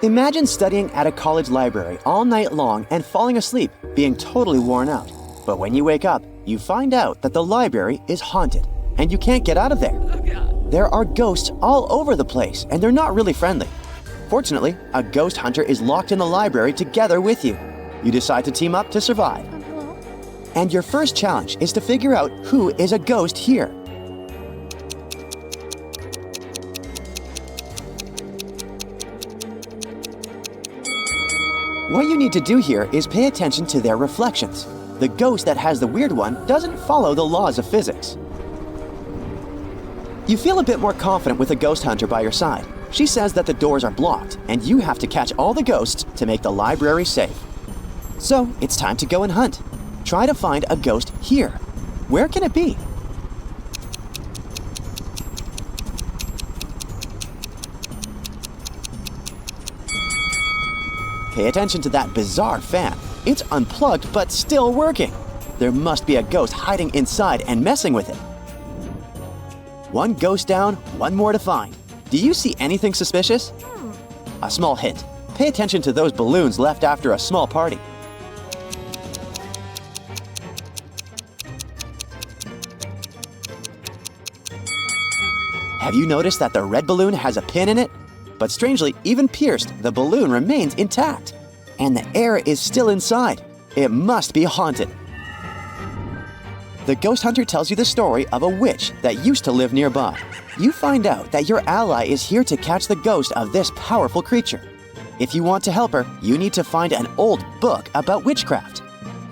Imagine studying at a college library all night long and falling asleep, being totally worn out. But when you wake up, you find out that the library is haunted, and you can't get out of there. There are ghosts all over the place, and they're not really friendly. Fortunately, a ghost hunter is locked in the library together with you. You decide to team up to survive. And your first challenge is to figure out who is a ghost here. What you need to do here is pay attention to their reflections. The ghost that has the weird one doesn't follow the laws of physics. You feel a bit more confident with a ghost hunter by your side. She says that the doors are blocked, and you have to catch all the ghosts to make the library safe. So, it's time to go and hunt. Try to find a ghost here. Where can it be? Pay attention to that bizarre fan. It's unplugged but still working. There must be a ghost hiding inside and messing with it. One ghost down, one more to find. Do you see anything suspicious? A small hint. Pay attention to those balloons left after a small party. Have you noticed that the red balloon has a pin in it? But strangely, even pierced, the balloon remains intact. And the air is still inside. It must be haunted. The ghost hunter tells you the story of a witch that used to live nearby. You find out that your ally is here to catch the ghost of this powerful creature. If you want to help her, you need to find an old book about witchcraft.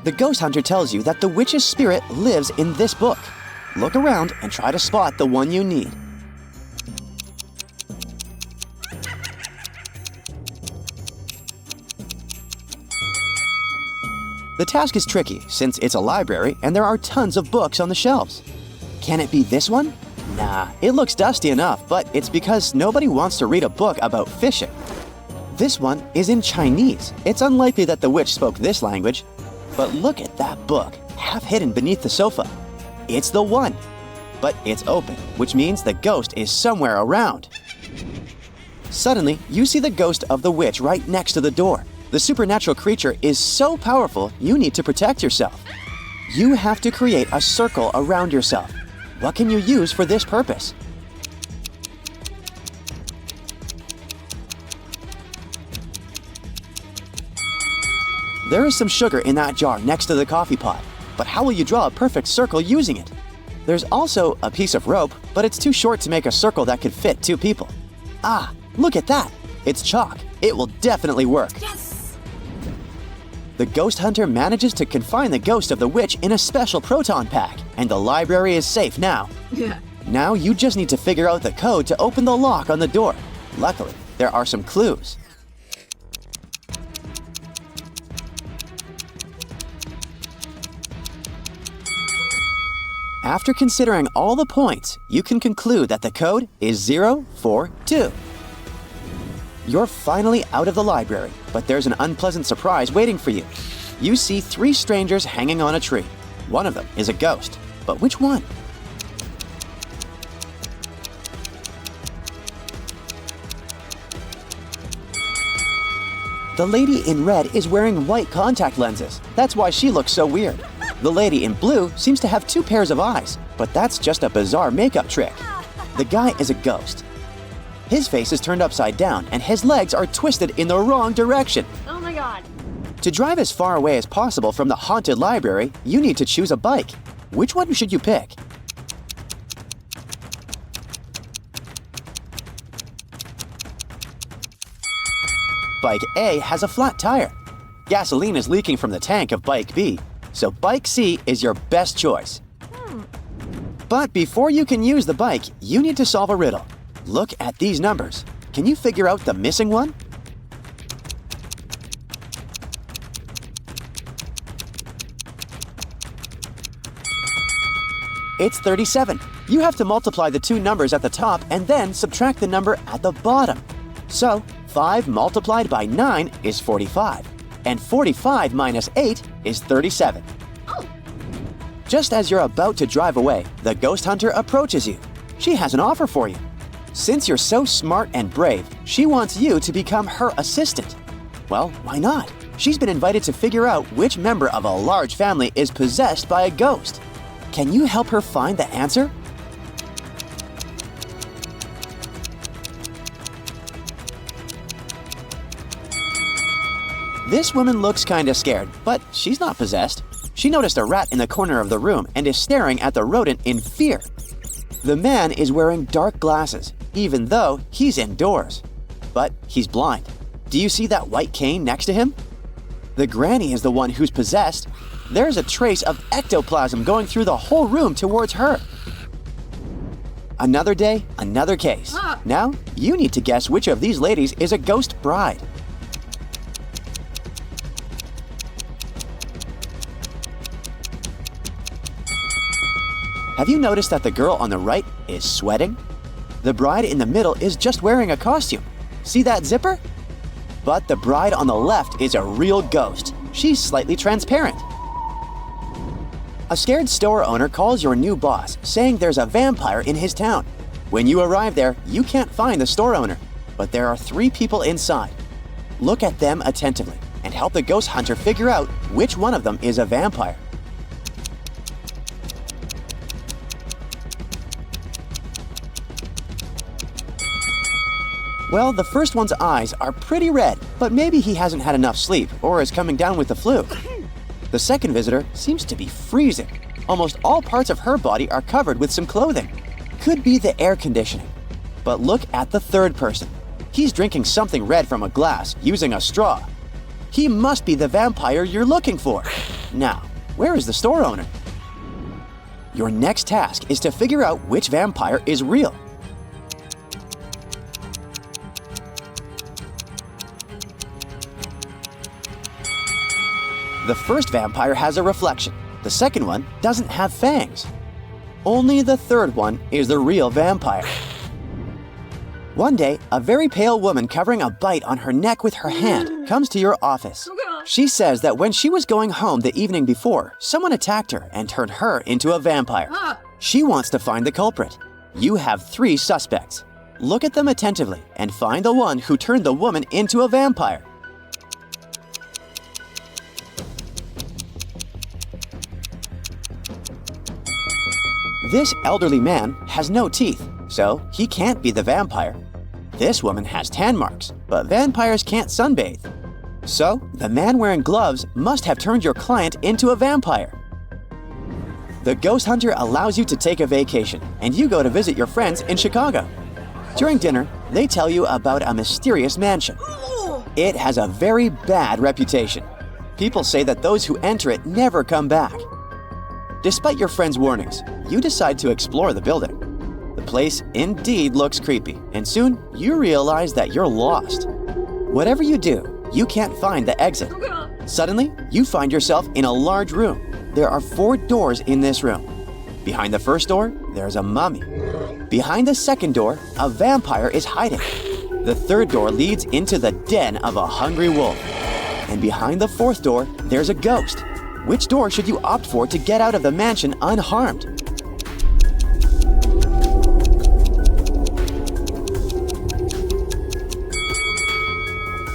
The ghost hunter tells you that the witch's spirit lives in this book. Look around and try to spot the one you need. The task is tricky since it's a library and there are tons of books on the shelves. Can it be this one? Nah, it looks dusty enough, but it's because nobody wants to read a book about fishing. This one is in Chinese. It's unlikely that the witch spoke this language. But look at that book, half hidden beneath the sofa. It's the one. But it's open, which means the ghost is somewhere around. Suddenly, you see the ghost of the witch right next to the door. The supernatural creature is so powerful, you need to protect yourself. You have to create a circle around yourself. What can you use for this purpose? There is some sugar in that jar next to the coffee pot, but how will you draw a perfect circle using it? There's also a piece of rope, but it's too short to make a circle that could fit two people. Ah, look at that! It's chalk. It will definitely work. Yes! The ghost hunter manages to confine the ghost of the witch in a special proton pack, and the library is safe now. Yeah. Now you just need to figure out the code to open the lock on the door. Luckily, there are some clues. After considering all the points, you can conclude that the code is 042. You're finally out of the library, but there's an unpleasant surprise waiting for you. You see 3 strangers hanging on a tree. One of them is a ghost, but which one? The lady in red is wearing white contact lenses. That's why she looks so weird. The lady in blue seems to have 2 pairs of eyes, but that's just a bizarre makeup trick. The guy is a ghost. His face is turned upside down and his legs are twisted in the wrong direction. Oh my god. To drive as far away as possible from the haunted library, you need to choose a bike. Which one should you pick? Bike A has a flat tire. Gasoline is leaking from the tank of Bike B, so Bike C is your best choice. But before you can use the bike, you need to solve a riddle. Look at these numbers. Can you figure out the missing one? It's 37. You have to multiply the 2 numbers at the top and then subtract the number at the bottom. So, 5 multiplied by 9 is 45, and 45 minus 8 is 37. Oh. Just as you're about to drive away, the ghost hunter approaches you. She has an offer for you. Since you're so smart and brave, she wants you to become her assistant. Well, why not? She's been invited to figure out which member of a large family is possessed by a ghost. Can you help her find the answer? This woman looks kinda scared, but she's not possessed. She noticed a rat in the corner of the room and is staring at the rodent in fear. The man is wearing dark glasses, even though he's indoors. But he's blind. Do you see that white cane next to him? The granny is the one who's possessed. There's a trace of ectoplasm going through the whole room towards her. Another day, another case. Now, you need to guess which of these ladies is a ghost bride. Have you noticed that the girl on the right is sweating? The bride in the middle is just wearing a costume. See that zipper? But the bride on the left is a real ghost. She's slightly transparent. A scared store owner calls your new boss, saying there's a vampire in his town. When you arrive there, you can't find the store owner, but there are 3 people inside. Look at them attentively and help the ghost hunter figure out which one of them is a vampire. Well, the first one's eyes are pretty red, but maybe he hasn't had enough sleep or is coming down with the flu. The second visitor seems to be freezing. Almost all parts of her body are covered with some clothing. Could be the air conditioning. But look at the third person. He's drinking something red from a glass using a straw. He must be the vampire you're looking for. Now, where is the store owner? Your next task is to figure out which vampire is real. The first vampire has a reflection. The second one doesn't have fangs. Only the third one is the real vampire. One day, a very pale woman covering a bite on her neck with her hand comes to your office. She says that when she was going home the evening before, someone attacked her and turned her into a vampire. She wants to find the culprit. You have 3 suspects. Look at them attentively and find the one who turned the woman into a vampire. This elderly man has no teeth, so he can't be the vampire. This woman has tan marks, but vampires can't sunbathe. So, the man wearing gloves must have turned your client into a vampire. The ghost hunter allows you to take a vacation, and you go to visit your friends in Chicago. During dinner, they tell you about a mysterious mansion. It has a very bad reputation. People say that those who enter it never come back. Despite your friend's warnings, you decide to explore the building. The place indeed looks creepy, and soon you realize that you're lost. Whatever you do, you can't find the exit. Suddenly, you find yourself in a large room. There are 4 doors in this room. Behind the first door, there's a mummy. Behind the second door, a vampire is hiding. The third door leads into the den of a hungry wolf. And behind the fourth door, there's a ghost. Which door should you opt for to get out of the mansion unharmed?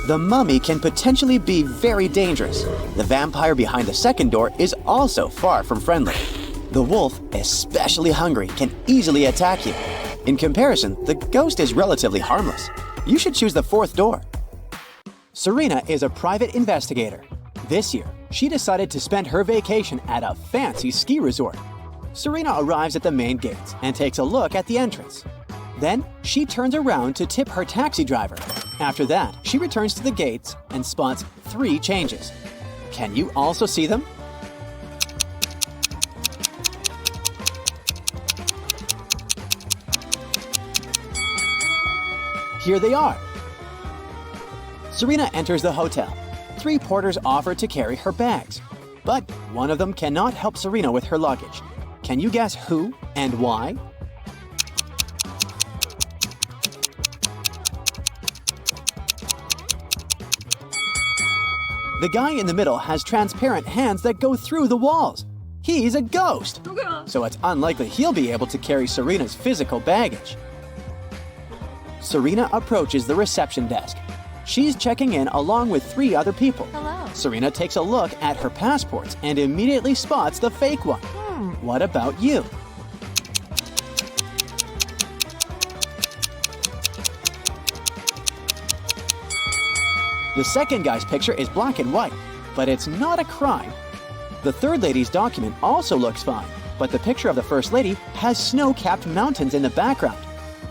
The mummy can potentially be very dangerous. The vampire behind the second door is also far from friendly. The wolf, especially hungry, can easily attack you. In comparison, the ghost is relatively harmless. You should choose the fourth door. Serena is a private investigator. This year, she decided to spend her vacation at a fancy ski resort. Serena arrives at the main gates and takes a look at the entrance. Then, she turns around to tip her taxi driver. After that, she returns to the gates and spots 3 changes. Can you also see them? Here they are. Serena enters the hotel. 3 porters offer to carry her bags, but one of them cannot help Serena with her luggage. Can you guess who and why? The guy in the middle has transparent hands that go through the walls. He's a ghost, so it's unlikely he'll be able to carry Serena's physical baggage. Serena approaches the reception desk. She's checking in along with 3 other people. Hello. Serena takes a look at her passports and immediately spots the fake one. What about you? The second guy's picture is black and white, but it's not a crime. The third lady's document also looks fine, but the picture of the first lady has snow-capped mountains in the background.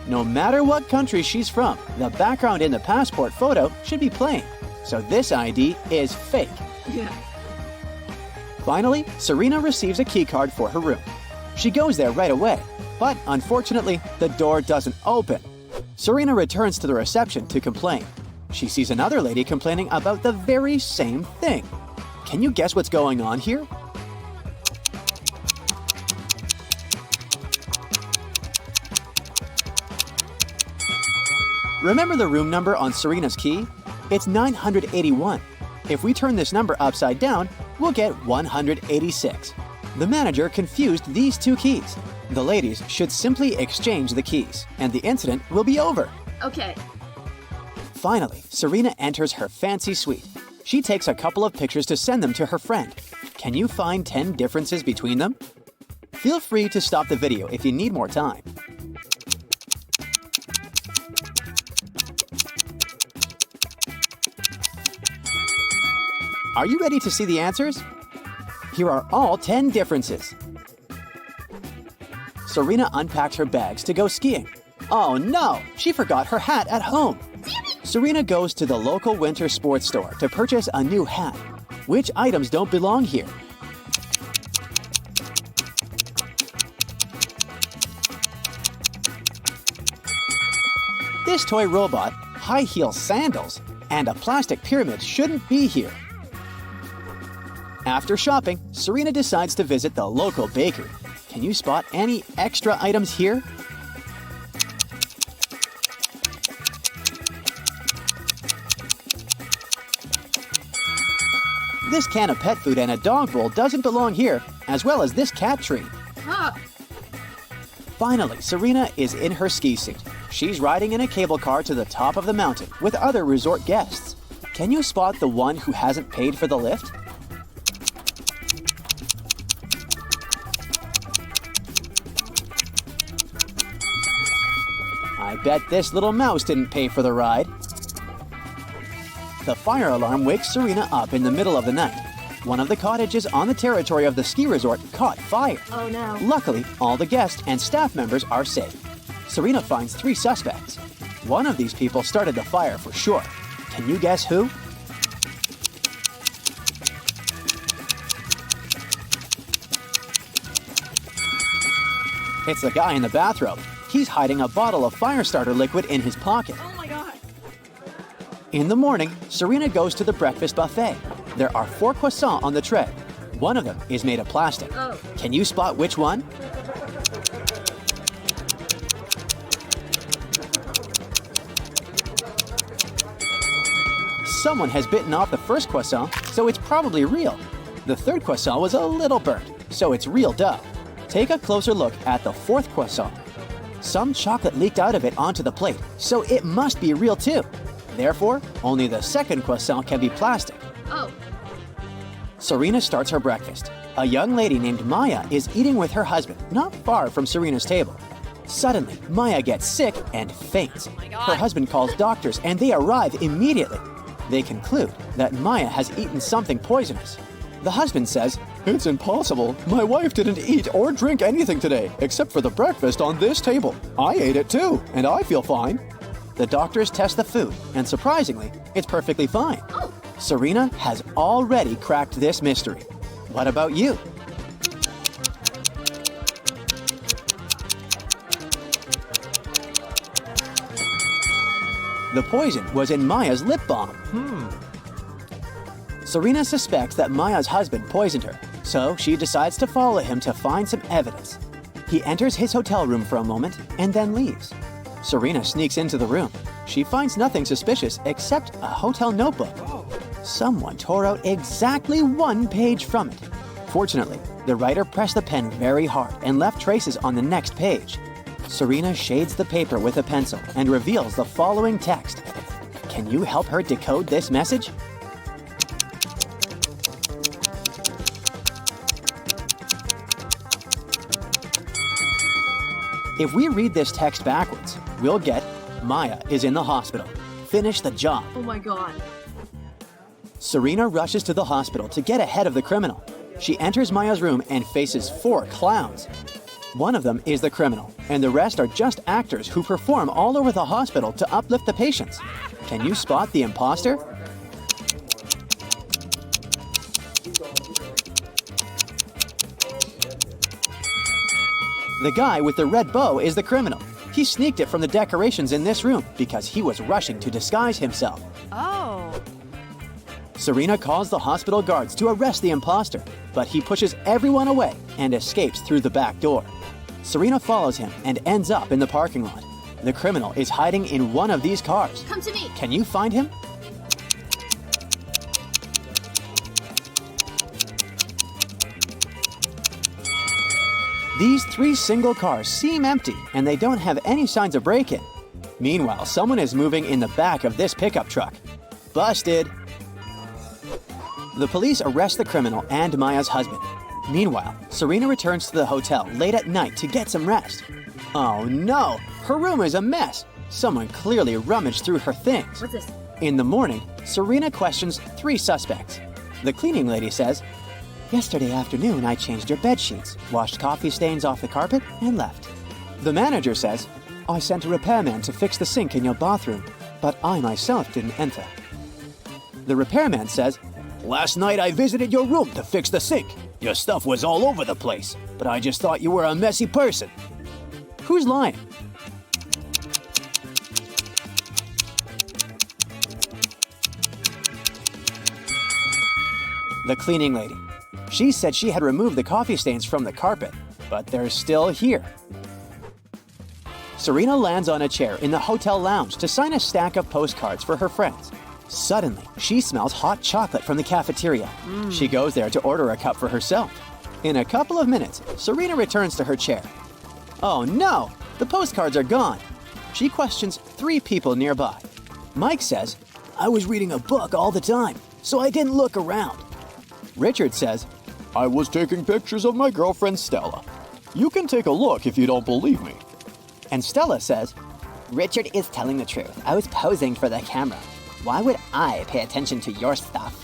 No matter what country she's from, the background in the passport photo should be plain. So this ID is fake. Yeah. Finally, Serena receives a keycard for her room. She goes there right away, but unfortunately, the door doesn't open. Serena returns to the reception to complain. She sees another lady complaining about the very same thing. Can you guess what's going on here? Remember the room number on Serena's key? It's 981. If we turn this number upside down, we'll get 186. The manager confused these 2 keys. The ladies should simply exchange the keys, and the incident will be over. Okay. Finally, Serena enters her fancy suite. She takes a couple of pictures to send them to her friend. Can you find 10 differences between them? Feel free to stop the video if you need more time. Are you ready to see the answers? Here are all 10 differences. Serena unpacked her bags to go skiing. Oh no, she forgot her hat at home. Serena goes to the local winter sports store to purchase a new hat. Which items don't belong here? This toy robot, high heel sandals, and a plastic pyramid shouldn't be here. After shopping, Serena decides to visit the local bakery. Can you spot any extra items here? This can of pet food and a dog bowl doesn't belong here, as well as this cat tree. Ah. Finally, Serena is in her ski suit. She's riding in a cable car to the top of the mountain with other resort guests. Can you spot the one who hasn't paid for the lift? I bet this little mouse didn't pay for the ride. The fire alarm wakes Serena up in the middle of the night. One of the cottages on the territory of the ski resort caught fire. Oh no. Luckily, all the guests and staff members are safe. Serena finds 3 suspects. One of these people started the fire for sure. Can you guess who? It's the guy in the bathrobe. He's hiding a bottle of fire starter liquid in his pocket. Oh my god. In the morning, Serena goes to the breakfast buffet. There are 4 croissants on the tray. One of them is made of plastic. Oh. Can you spot which one? Someone has bitten off the first croissant, so it's probably real. The third croissant was a little burnt, so it's real dough. Take a closer look at the 4th croissant. Some chocolate leaked out of it onto the plate, so it must be real too. Therefore, only the 2nd croissant can be plastic. Oh. Serena starts her breakfast. A young lady named Maya is eating with her husband, not far from Serena's table. Suddenly, Maya gets sick and faints. Oh my God. Her husband calls doctors and they arrive immediately. They conclude that Maya has eaten something poisonous. The husband says, "It's impossible. My wife didn't eat or drink anything today, except for the breakfast on this table. I ate it too, and I feel fine." The doctors test the food, and surprisingly, it's perfectly fine. Oh. Serena has already cracked this mystery. What about you? The poison was in Maya's lip balm. Serena suspects that Maya's husband poisoned her, so she decides to follow him to find some evidence. He enters his hotel room for a moment and then leaves. Serena sneaks into the room. She finds nothing suspicious except a hotel notebook. Someone tore out exactly 1 page from it. Fortunately, the writer pressed the pen very hard and left traces on the next page. Serena shades the paper with a pencil and reveals the following text. Can you help her decode this message? If we read this text backwards, we'll get Maya is in the hospital. Finish the job. Oh my god. Serena rushes to the hospital to get ahead of the criminal. She enters Maya's room and faces 4 clowns. One of them is the criminal, and the rest are just actors who perform all over the hospital to uplift the patients. Can you spot the imposter? The guy with the red bow is the criminal. He sneaked it from the decorations in this room because he was rushing to disguise himself. Oh. Serena calls the hospital guards to arrest the imposter, but he pushes everyone away and escapes through the back door. Serena follows him and ends up in the parking lot. The criminal is hiding in one of these cars. Come to me. Can you find him? These 3 single cars seem empty and they don't have any signs of break-in. Meanwhile, someone is moving in the back of this pickup truck. Busted! The police arrest the criminal and Maya's husband. Meanwhile, Serena returns to the hotel late at night to get some rest. Oh no! Her room is a mess! Someone clearly rummaged through her things. What's this? In the morning, Serena questions 3 suspects. The cleaning lady says, "Yesterday afternoon, I changed your bed sheets, washed coffee stains off the carpet, and left." The manager says, "I sent a repairman to fix the sink in your bathroom, but I myself didn't enter." The repairman says, "Last night I visited your room to fix the sink. Your stuff was all over the place, but I just thought you were a messy person." Who's lying? The cleaning lady. She said she had removed the coffee stains from the carpet, but they're still here. Serena lands on a chair in the hotel lounge to sign a stack of postcards for her friends. Suddenly, she smells hot chocolate from the cafeteria. She goes there to order a cup for herself. In a couple of minutes, Serena returns to her chair. Oh no! The postcards are gone. She questions 3 people nearby. Mike says, "I was reading a book all the time, so I didn't look around." Richard says, "I was taking pictures of my girlfriend Stella. You can take a look if you don't believe me." And Stella says, "Richard is telling the truth. I was posing for the camera. Why would I pay attention to your stuff?"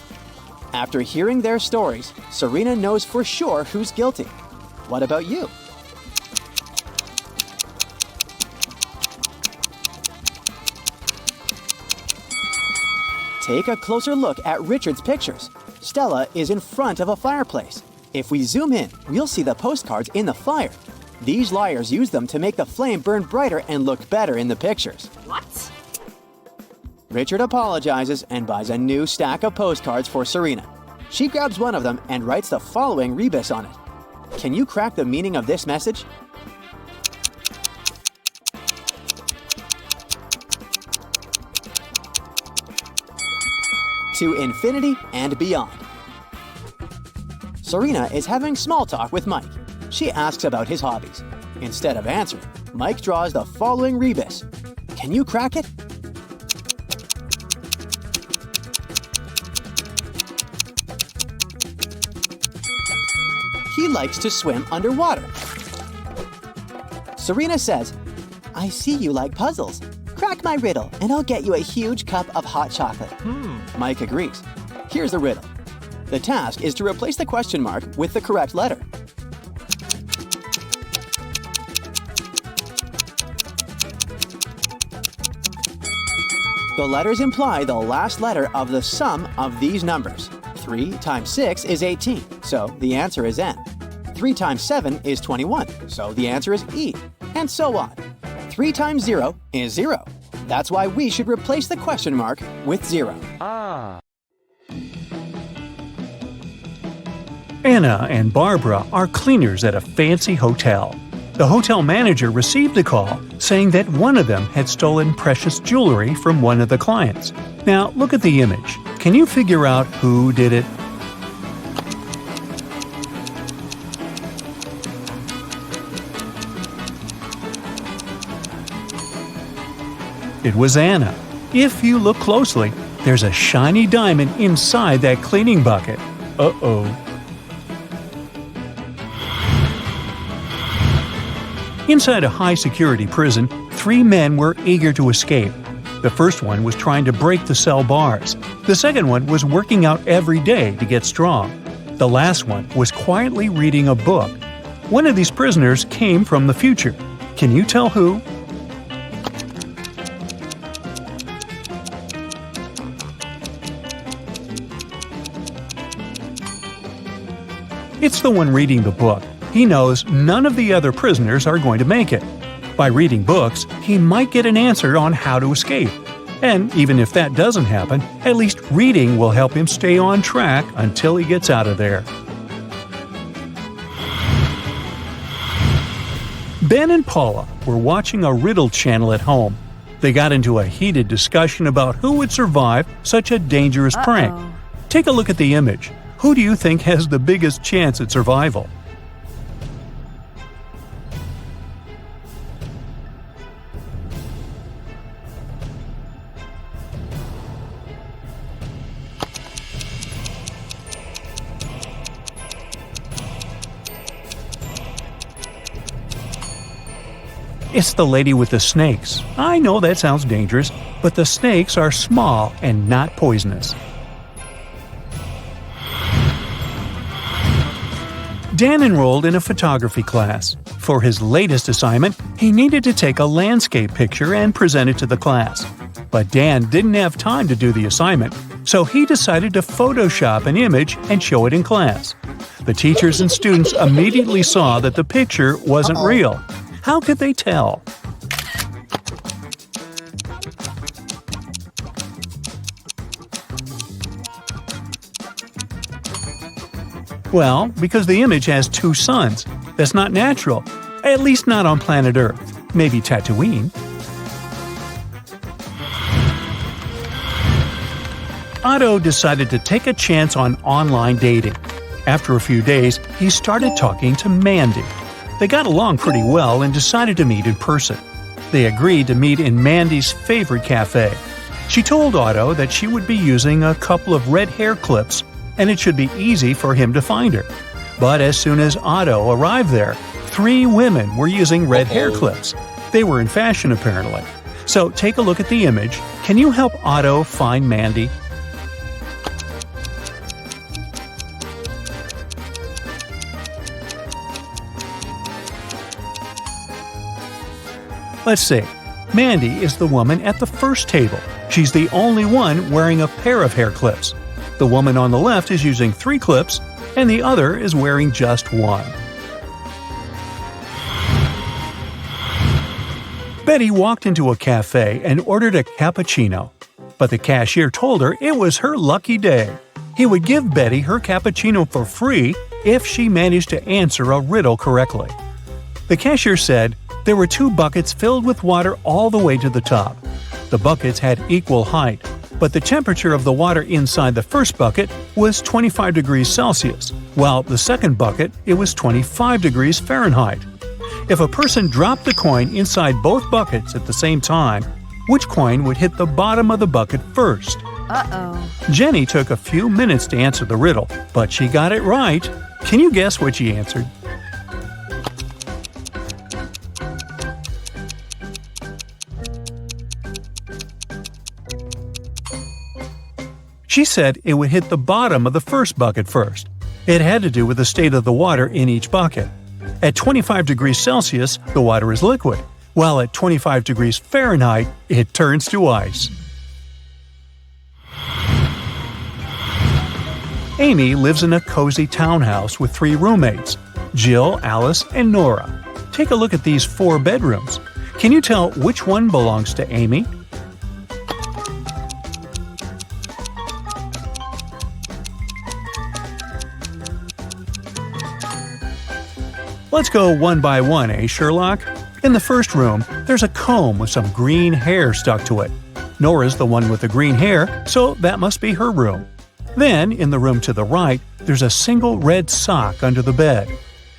After hearing their stories, Serena knows for sure who's guilty. What about you? Take a closer look at Richard's pictures. Stella is in front of a fireplace. If we zoom in, we'll see the postcards in the fire. These liars use them to make the flame burn brighter and look better in the pictures. What? Richard apologizes and buys a new stack of postcards for Serena. She grabs one of them and writes the following rebus on it. Can you crack the meaning of this message? To infinity and beyond. Serena is having small talk with Mike. She asks about his hobbies. Instead of answering, Mike draws the following rebus. Can you crack it? He likes to swim underwater. Serena says, "I see you like puzzles. Crack my riddle and I'll get you a huge cup of hot chocolate." Mike agrees. Here's the riddle. The task is to replace the question mark with the correct letter. The letters imply the last letter of the sum of these numbers. 3 times 6 is 18, so the answer is N. 3 times 7 is 21, so the answer is E, and so on. 3 times 0 is 0. That's why we should replace the question mark with 0. Anna and Barbara are cleaners at a fancy hotel. The hotel manager received a call saying that one of them had stolen precious jewelry from one of the clients. Now, look at the image. Can you figure out who did it? It was Anna. If you look closely, there's a shiny diamond inside that cleaning bucket. Uh-oh. Inside a high-security prison, 3 men were eager to escape. The first one was trying to break the cell bars. The second one was working out every day to get strong. The last one was quietly reading a book. One of these prisoners came from the future. Can you tell who? It's the one reading the book. He knows none of the other prisoners are going to make it. By reading books, he might get an answer on how to escape. And even if that doesn't happen, at least reading will help him stay on track until he gets out of there. Ben and Paula were watching a riddle channel at home. They got into a heated discussion about who would survive such a dangerous prank. Take a look at the image. Who do you think has the biggest chance at survival? It's the lady with the snakes. I know that sounds dangerous, but the snakes are small and not poisonous. Dan enrolled in a photography class. For his latest assignment, he needed to take a landscape picture and present it to the class. But Dan didn't have time to do the assignment, so he decided to Photoshop an image and show it in class. The teachers and students immediately saw that the picture wasn't real. How could they tell? Well, because the image has 2 suns. That's not natural. At least not on planet Earth. Maybe Tatooine. Otto decided to take a chance on online dating. After a few days, he started talking to Mandy. They got along pretty well and decided to meet in person. They agreed to meet in Mandy's favorite cafe. She told Otto that she would be using a couple of red hair clips, and it should be easy for him to find her. But as soon as Otto arrived there, 3 women were using red hair clips. They were in fashion apparently. So take a look at the image. Can you help Otto find Mandy? Let's see. Mandy is the woman at the first table. She's the only one wearing a pair of hair clips. The woman on the left is using 3 clips, and the other is wearing just 1. Betty walked into a cafe and ordered a cappuccino. But the cashier told her it was her lucky day. He would give Betty her cappuccino for free if she managed to answer a riddle correctly. The cashier said there were 2 buckets filled with water all the way to the top. The buckets had equal height, but the temperature of the water inside the first bucket was 25 degrees Celsius, while the second bucket it was 25 degrees Fahrenheit. If a person dropped the coin inside both buckets at the same time, which coin would hit the bottom of the bucket first? Jenny took a few minutes to answer the riddle, but she got it right. Can you guess what she answered? She said it would hit the bottom of the first bucket first. It had to do with the state of the water in each bucket. At 25 degrees Celsius, the water is liquid, while at 25 degrees Fahrenheit, it turns to ice. Amy lives in a cozy townhouse with 3 roommates, Jill, Alice, and Nora. Take a look at these 4 bedrooms. Can you tell which one belongs to Amy? Let's go one by one, eh, Sherlock? In the first room, there's a comb with some green hair stuck to it. Nora's the one with the green hair, so that must be her room. Then, in the room to the right, there's a single red sock under the bed.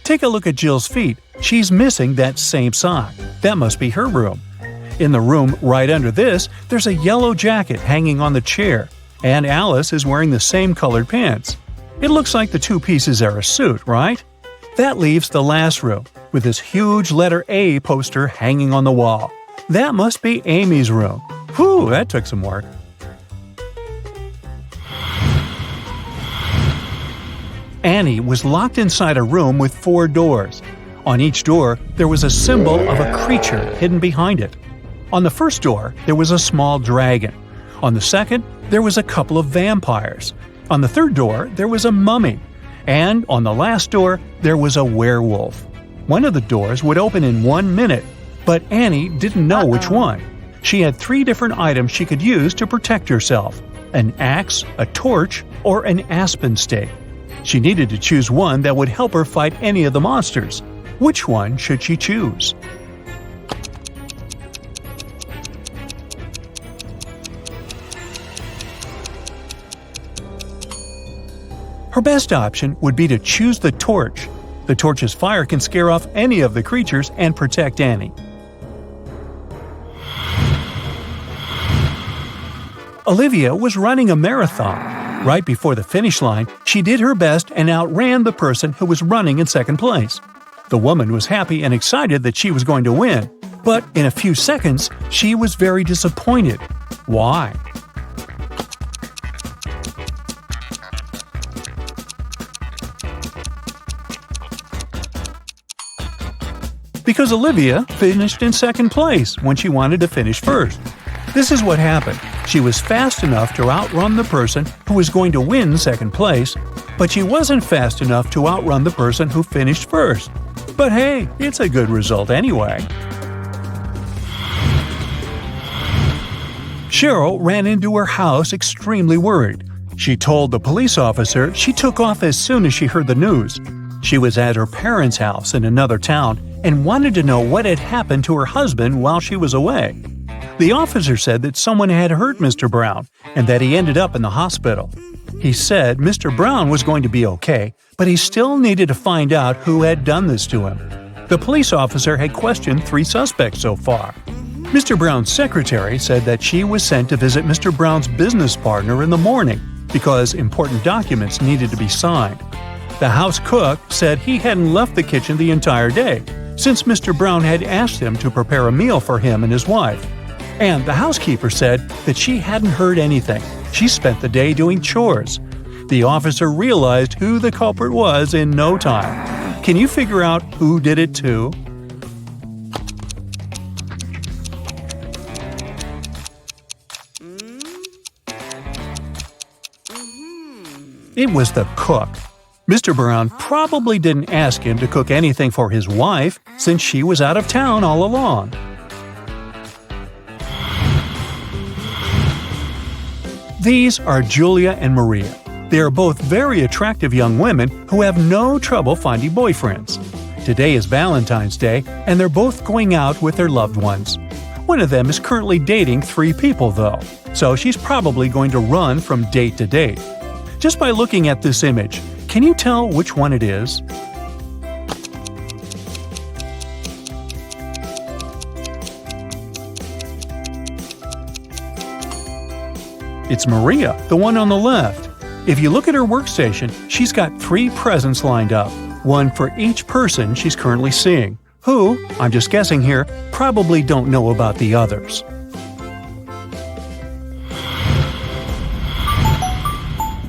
Take a look at Jill's feet. She's missing that same sock. That must be her room. In the room right under this, there's a yellow jacket hanging on the chair, and Alice is wearing the same colored pants. It looks like the two pieces are a suit, right? That leaves the last room, with this huge letter A poster hanging on the wall. That must be Amy's room. Whew, that took some work. Annie was locked inside a room with 4 doors. On each door, there was a symbol of a creature hidden behind it. On the first door, there was a small dragon. On the second, there was a couple of vampires. On the third door, there was a mummy. And on the last door, there was a werewolf. One of the doors would open in 1 minute, but Annie didn't know which one. She had 3 different items she could use to protect herself: an axe, a torch, or an aspen stake. She needed to choose one that would help her fight any of the monsters. Which one should she choose? Her best option would be to choose the torch. The torch's fire can scare off any of the creatures and protect Annie. Olivia was running a marathon. Right before the finish line, she did her best and outran the person who was running in second place. The woman was happy and excited that she was going to win, but in a few seconds, she was very disappointed. Why? Because Olivia finished in second place when she wanted to finish first. This is what happened. She was fast enough to outrun the person who was going to win second place, but she wasn't fast enough to outrun the person who finished first. But hey, it's a good result anyway. Cheryl ran into her house extremely worried. She told the police officer she took off as soon as she heard the news. She was at her parents' house in another town and wanted to know what had happened to her husband while she was away. The officer said that someone had hurt Mr. Brown and that he ended up in the hospital. He said Mr. Brown was going to be okay, but he still needed to find out who had done this to him. The police officer had questioned 3 suspects so far. Mr. Brown's secretary said that she was sent to visit Mr. Brown's business partner in the morning because important documents needed to be signed. The house cook said he hadn't left the kitchen the entire day, since Mr. Brown had asked him to prepare a meal for him and his wife. And the housekeeper said that she hadn't heard anything. She spent the day doing chores. The officer realized who the culprit was in no time. Can you figure out who did it too? It was the cook. Mr. Brown probably didn't ask him to cook anything for his wife since she was out of town all along. These are Julia and Maria. They are both very attractive young women who have no trouble finding boyfriends. Today is Valentine's Day, and they're both going out with their loved ones. One of them is currently dating 3 people, though, so she's probably going to run from date to date. Just by looking at this image, can you tell which one it is? It's Maria, the one on the left. If you look at her workstation, she's got 3 presents lined up, one for each person she's currently seeing, who, I'm just guessing here, probably don't know about the others.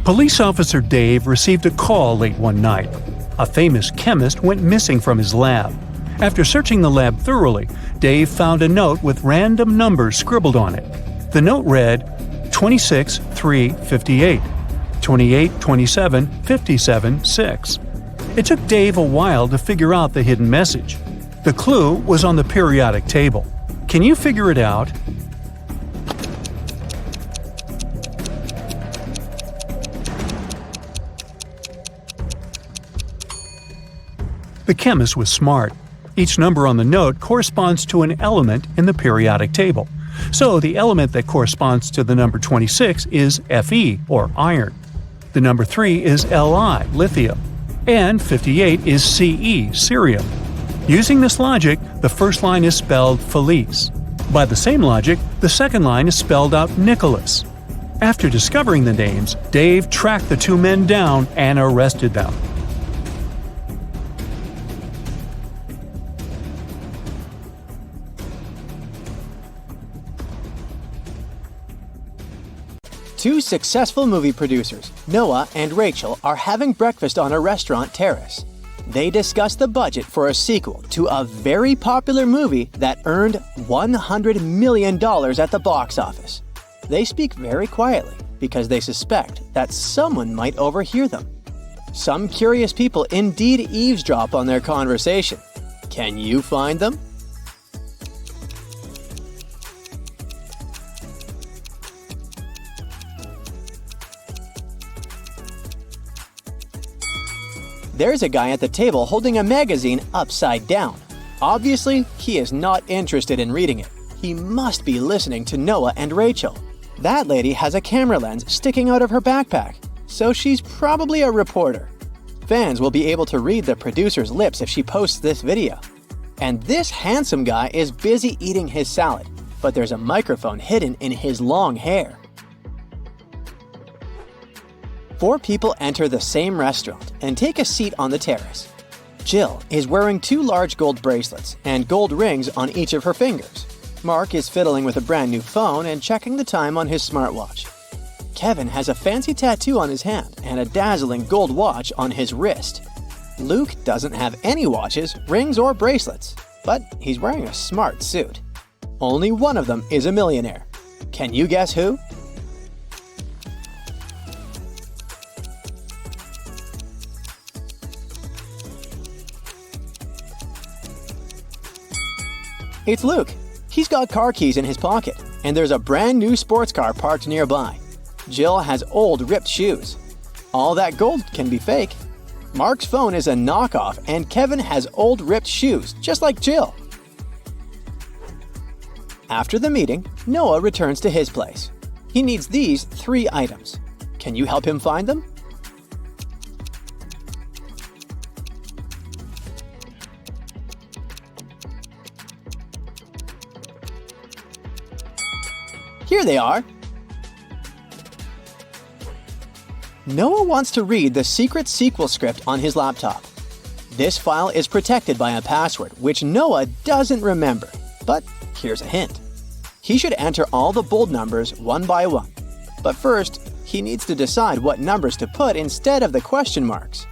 Police officer Dave received a call late one night. A famous chemist went missing from his lab. After searching the lab thoroughly, Dave found a note with random numbers scribbled on it. The note read 26 3 58, 28 27 57 6. It took Dave a while to figure out the hidden message. The clue was on the periodic table. Can you figure it out? The chemist was smart. Each number on the note corresponds to an element in the periodic table. So the element that corresponds to the number 26 is Fe, or iron. The number 3 is Li, lithium. And 58 is Ce, cerium. Using this logic, the first line is spelled Felice. By the same logic, the second line is spelled out Nicholas. After discovering the names, Dave tracked the two men down and arrested them. Two successful movie producers, Noah and Rachel, are having breakfast on a restaurant terrace. They discuss the budget for a sequel to a very popular movie that earned $100 million at the box office. They speak very quietly because they suspect that someone might overhear them. Some curious people indeed eavesdrop on their conversation. Can you find them? There's a guy at the table holding a magazine upside down. Obviously, he is not interested in reading it. He must be listening to Noah and Rachel. That lady has a camera lens sticking out of her backpack, so she's probably a reporter. Fans will be able to read the producer's lips if she posts this video. And this handsome guy is busy eating his salad, but there's a microphone hidden in his long hair. Four people enter the same restaurant and take a seat on the terrace. Jill is wearing two large gold bracelets and gold rings on each of her fingers. Mark is fiddling with a brand new phone and checking the time on his smartwatch. Kevin has a fancy tattoo on his hand and a dazzling gold watch on his wrist. Luke doesn't have any watches, rings, or bracelets, but he's wearing a smart suit. Only one of them is a millionaire. Can you guess who? It's Luke. He's got car keys in his pocket, and there's a brand new sports car parked nearby. Jill has old ripped shoes. All that gold can be fake. Mark's phone is a knockoff, and Kevin has old ripped shoes, just like Jill. After the meeting, Noah returns to his place. He needs these 3 items. Can you help him find them? Here they are! Noah wants to read the secret sequel script on his laptop. This file is protected by a password, which Noah doesn't remember. But here's a hint. He should enter all the bold numbers one by one. But first, he needs to decide what numbers to put instead of the question marks.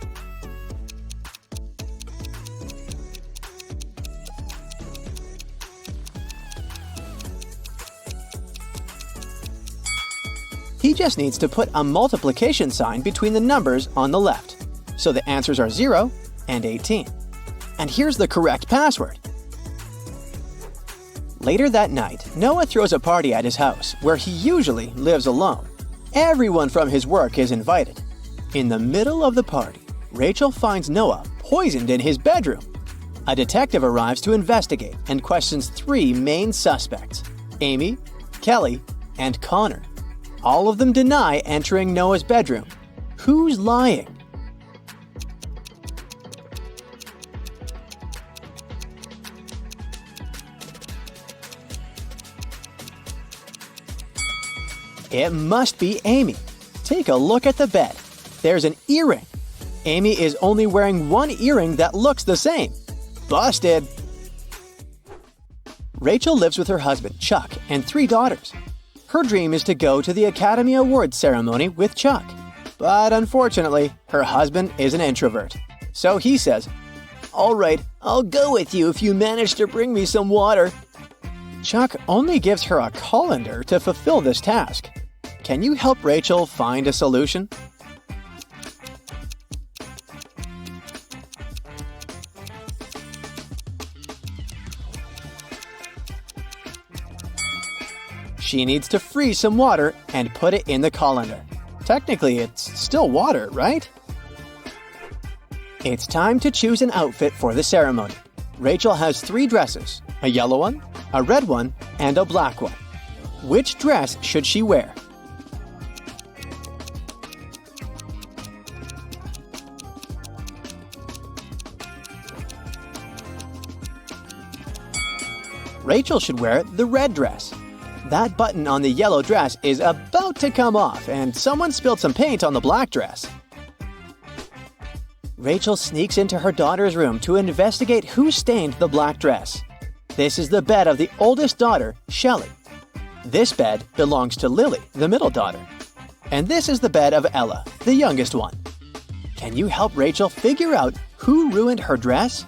He just needs to put a multiplication sign between the numbers on the left, so the answers are 0 and 18. And here's the correct password. Later that night, Noah throws a party at his house, where he usually lives alone. Everyone from his work is invited. In the middle of the party, Rachel finds Noah poisoned in his bedroom. A detective arrives to investigate and questions 3 main suspects: Amy, Kelly, and Connor. All of them deny entering Noah's bedroom. Who's lying? It must be Amy. Take a look at the bed. There's an earring. Amy is only wearing one earring that looks the same. Busted! Rachel lives with her husband, Chuck, and 3 daughters. Her dream is to go to the Academy Awards ceremony with Chuck. But unfortunately, her husband is an introvert. So he says, "All right, I'll go with you if you manage to bring me some water." Chuck only gives her a colander to fulfill this task. Can you help Rachel find a solution? She needs to freeze some water and put it in the colander. Technically, it's still water, right? It's time to choose an outfit for the ceremony. Rachel has 3 dresses: a yellow one, a red one, and a black one. Which dress should she wear? Rachel should wear the red dress. That button on the yellow dress is about to come off, and someone spilled some paint on the black dress. Rachel sneaks into her daughter's room to investigate who stained the black dress. This is the bed of the oldest daughter, Shelley. This bed belongs to Lily, the middle daughter. And this is the bed of Ella, the youngest one. Can you help Rachel figure out who ruined her dress?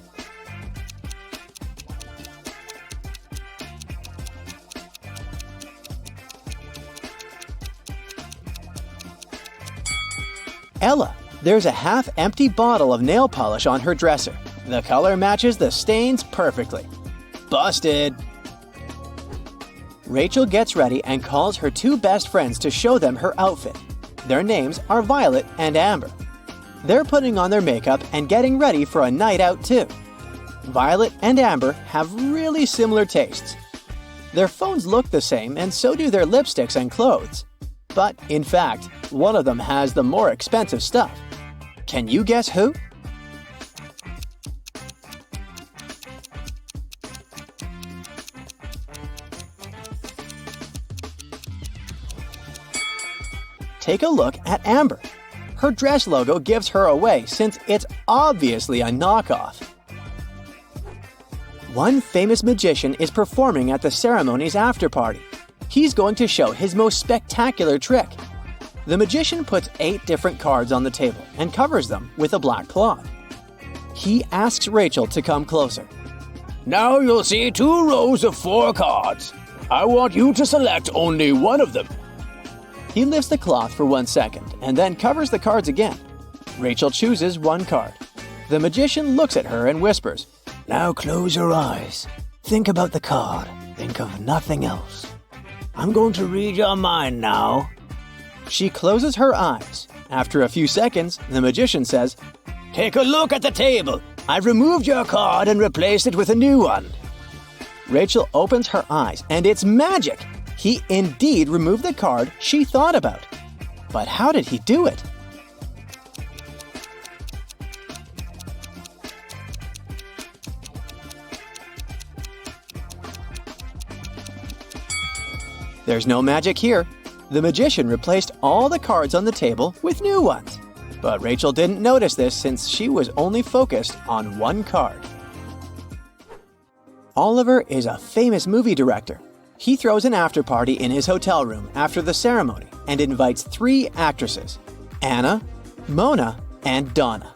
Ella. There's a half-empty bottle of nail polish on her dresser. The color matches the stains perfectly. Busted! Rachel gets ready and calls her two best friends to show them her outfit. Their names are Violet and Amber. They're putting on their makeup and getting ready for a night out too. Violet and Amber have really similar tastes. Their phones look the same and so do their lipsticks and clothes. But in fact, one of them has the more expensive stuff. Can you guess who? Take a look at Amber. Her dress logo gives her away since it's obviously a knockoff. One famous magician is performing at the ceremony's after party. He's going to show his most spectacular trick. The magician puts 8 different cards on the table and covers them with a black cloth. He asks Rachel to come closer. Now you'll see 2 rows of 4 cards. I want you to select only one of them. He lifts the cloth for 1 second and then covers the cards again. Rachel chooses one card. The magician looks at her and whispers, Now close your eyes. Think about the card. Think of nothing else. I'm going to read your mind now. She closes her eyes. After a few seconds, the magician says, Take a look at the table. I've removed your card and replaced it with a new one. Rachel opens her eyes, and it's magic! He indeed removed the card she thought about. But how did he do it? There's no magic here. The magician replaced all the cards on the table with new ones. But Rachel didn't notice this since she was only focused on one card. Oliver is a famous movie director. He throws an after-party in his hotel room after the ceremony and invites 3 actresses, Anna, Mona, and Donna.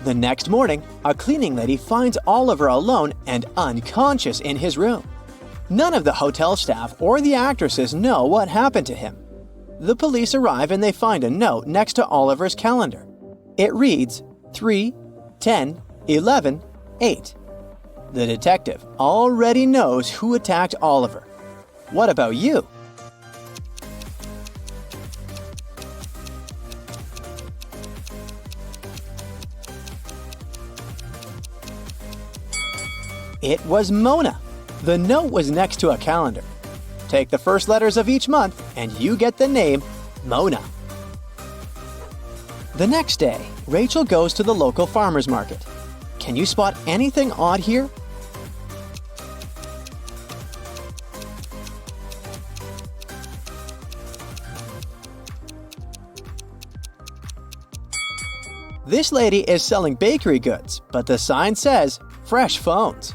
The next morning, a cleaning lady finds Oliver alone and unconscious in his room. None of the hotel staff or the actresses know what happened to him. The police arrive and they find a note next to Oliver's calendar. It reads 3-10-11-8. The detective already knows who attacked Oliver. What about you? It was Mona. The note was next to a calendar. Take the first letters of each month and you get the name Mona. The next day, Rachel goes to the local farmer's market. Can you spot anything odd here? This lady is selling bakery goods, but the sign says fresh phones.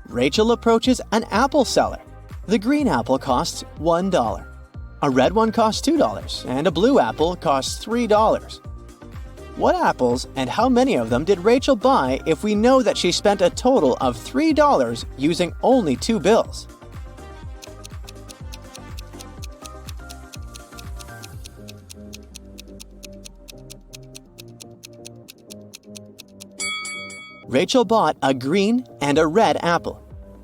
Rachel approaches an apple seller. The green apple costs $1. A red one costs $2, and a blue apple costs $3. What apples and how many of them did Rachel buy if we know that she spent a total of $3 using only 2 bills? Rachel bought a green and a red apple.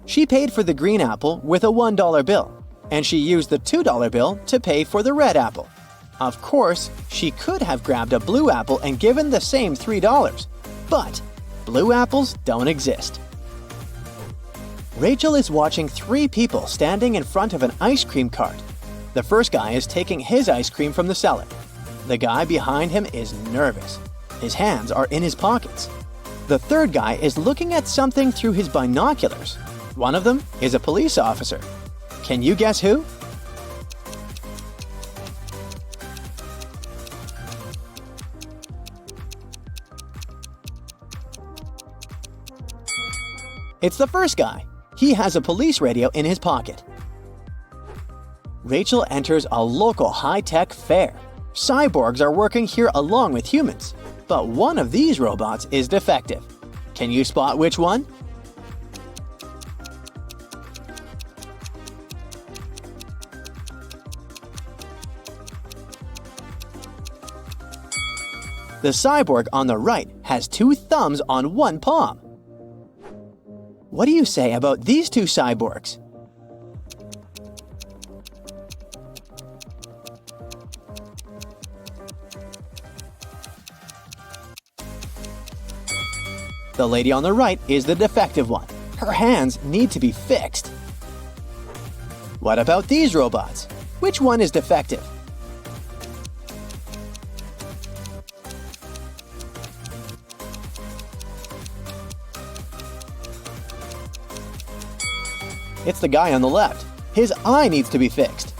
She paid for the green apple with a $1 bill, and she used the $2 bill to pay for the red apple. Of course, she could have grabbed a blue apple and given the same $3, but blue apples don't exist. Rachel is watching 3 people standing in front of an ice cream cart. The first guy is taking his ice cream from the seller. The guy behind him is nervous. His hands are in his pockets. The third guy is looking at something through his binoculars. One of them is a police officer. Can you guess who? It's the first guy. He has a police radio in his pocket. Rachel enters a local high-tech fair. Cyborgs are working here along with humans, but one of these robots is defective. Can you spot which one? The cyborg on the right has 2 thumbs on one palm. What do you say about these 2 cyborgs? The lady on the right is the defective one. Her hands need to be fixed. What about these robots? Which one is defective? It's the guy on the left. His eye needs to be fixed.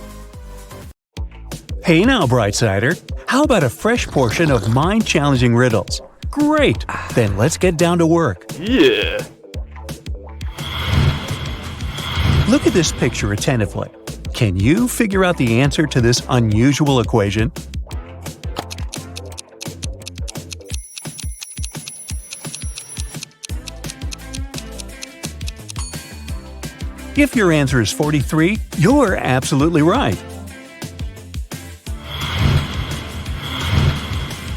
Hey now, Brightsider, how about a fresh portion of mind-challenging riddles? Great! Then let's get down to work. Yeah. Look at this picture attentively. Can you figure out the answer to this unusual equation? If your answer is 43, you're absolutely right.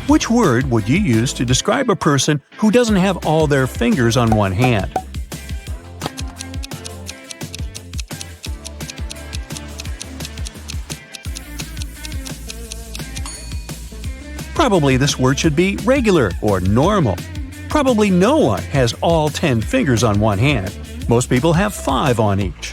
Which word would you use to describe a person who doesn't have all their fingers on one hand? Probably this word should be regular or normal. Probably no one has all 10 fingers on one hand. Most people have 5 on each.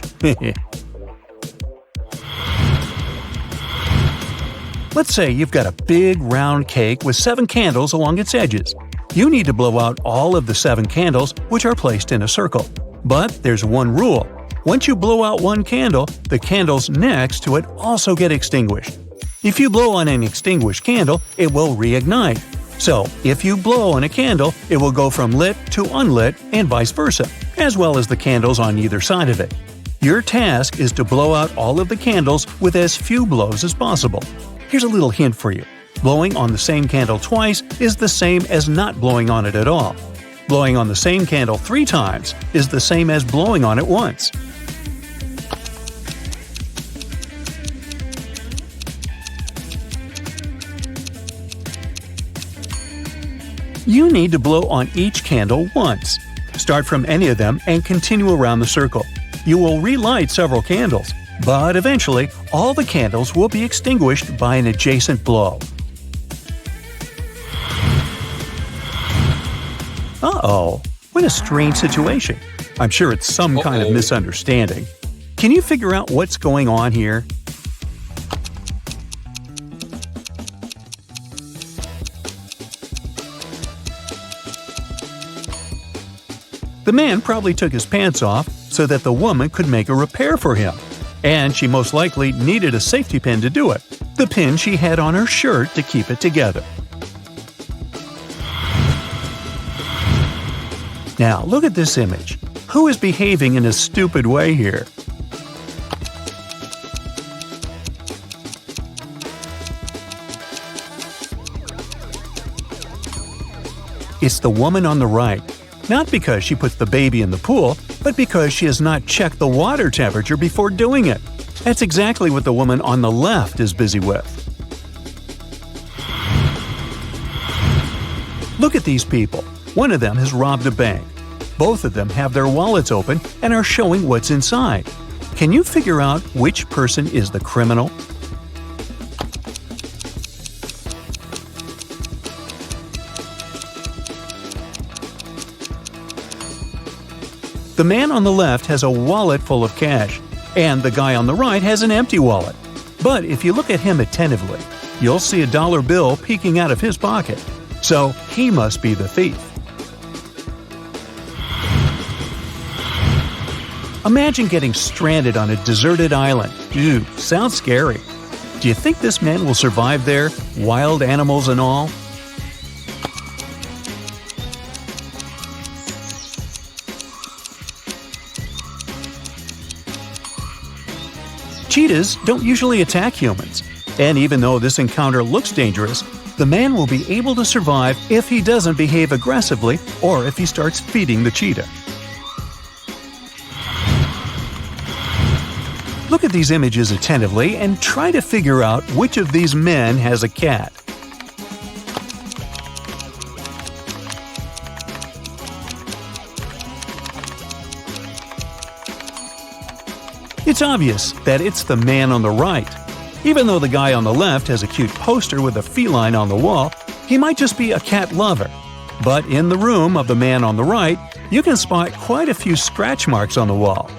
Let's say you've got a big round cake with 7 candles along its edges. You need to blow out all of the 7 candles, which are placed in a circle. But there's one rule. Once you blow out one candle, the candles next to it also get extinguished. If you blow on an extinguished candle, it will reignite. So, if you blow on a candle, it will go from lit to unlit and vice versa, as well as the candles on either side of it. Your task is to blow out all of the candles with as few blows as possible. Here's a little hint for you. Blowing on the same candle twice is the same as not blowing on it at all. Blowing on the same candle 3 times is the same as blowing on it once. You need to blow on each candle once. Start from any of them and continue around the circle. You will relight several candles, but eventually all the candles will be extinguished by an adjacent blow. Uh-oh, what a strange situation. I'm sure it's some kind of misunderstanding. Can you figure out what's going on here? The man probably took his pants off so that the woman could make a repair for him. And she most likely needed a safety pin to do it, the pin she had on her shirt to keep it together. Now look at this image. Who is behaving in a stupid way here? It's the woman on the right. Not because she puts the baby in the pool, but because she has not checked the water temperature before doing it. That's exactly what the woman on the left is busy with. Look at these people. One of them has robbed a bank. Both of them have their wallets open and are showing what's inside. Can you figure out which person is the criminal? The man on the left has a wallet full of cash, and the guy on the right has an empty wallet. But if you look at him attentively, you'll see a dollar bill peeking out of his pocket. So he must be the thief. Imagine getting stranded on a deserted island. Ew, sounds scary. Do you think this man will survive there, wild animals and all? Cheetahs don't usually attack humans, and even though this encounter looks dangerous, the man will be able to survive if he doesn't behave aggressively or if he starts feeding the cheetah. Look at these images attentively and try to figure out which of these men has a cat. It's obvious that it's the man on the right. Even though the guy on the left has a cute poster with a feline on the wall, he might just be a cat lover. But in the room of the man on the right, you can spot quite a few scratch marks on the wall.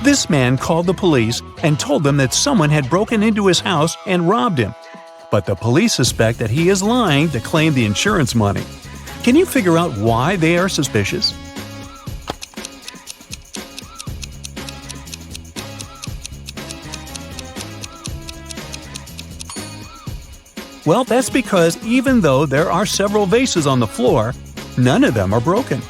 This man called the police and told them that someone had broken into his house and robbed him. But the police suspect that he is lying to claim the insurance money. Can you figure out why they are suspicious? Well, that's because even though there are several vases on the floor, none of them are broken.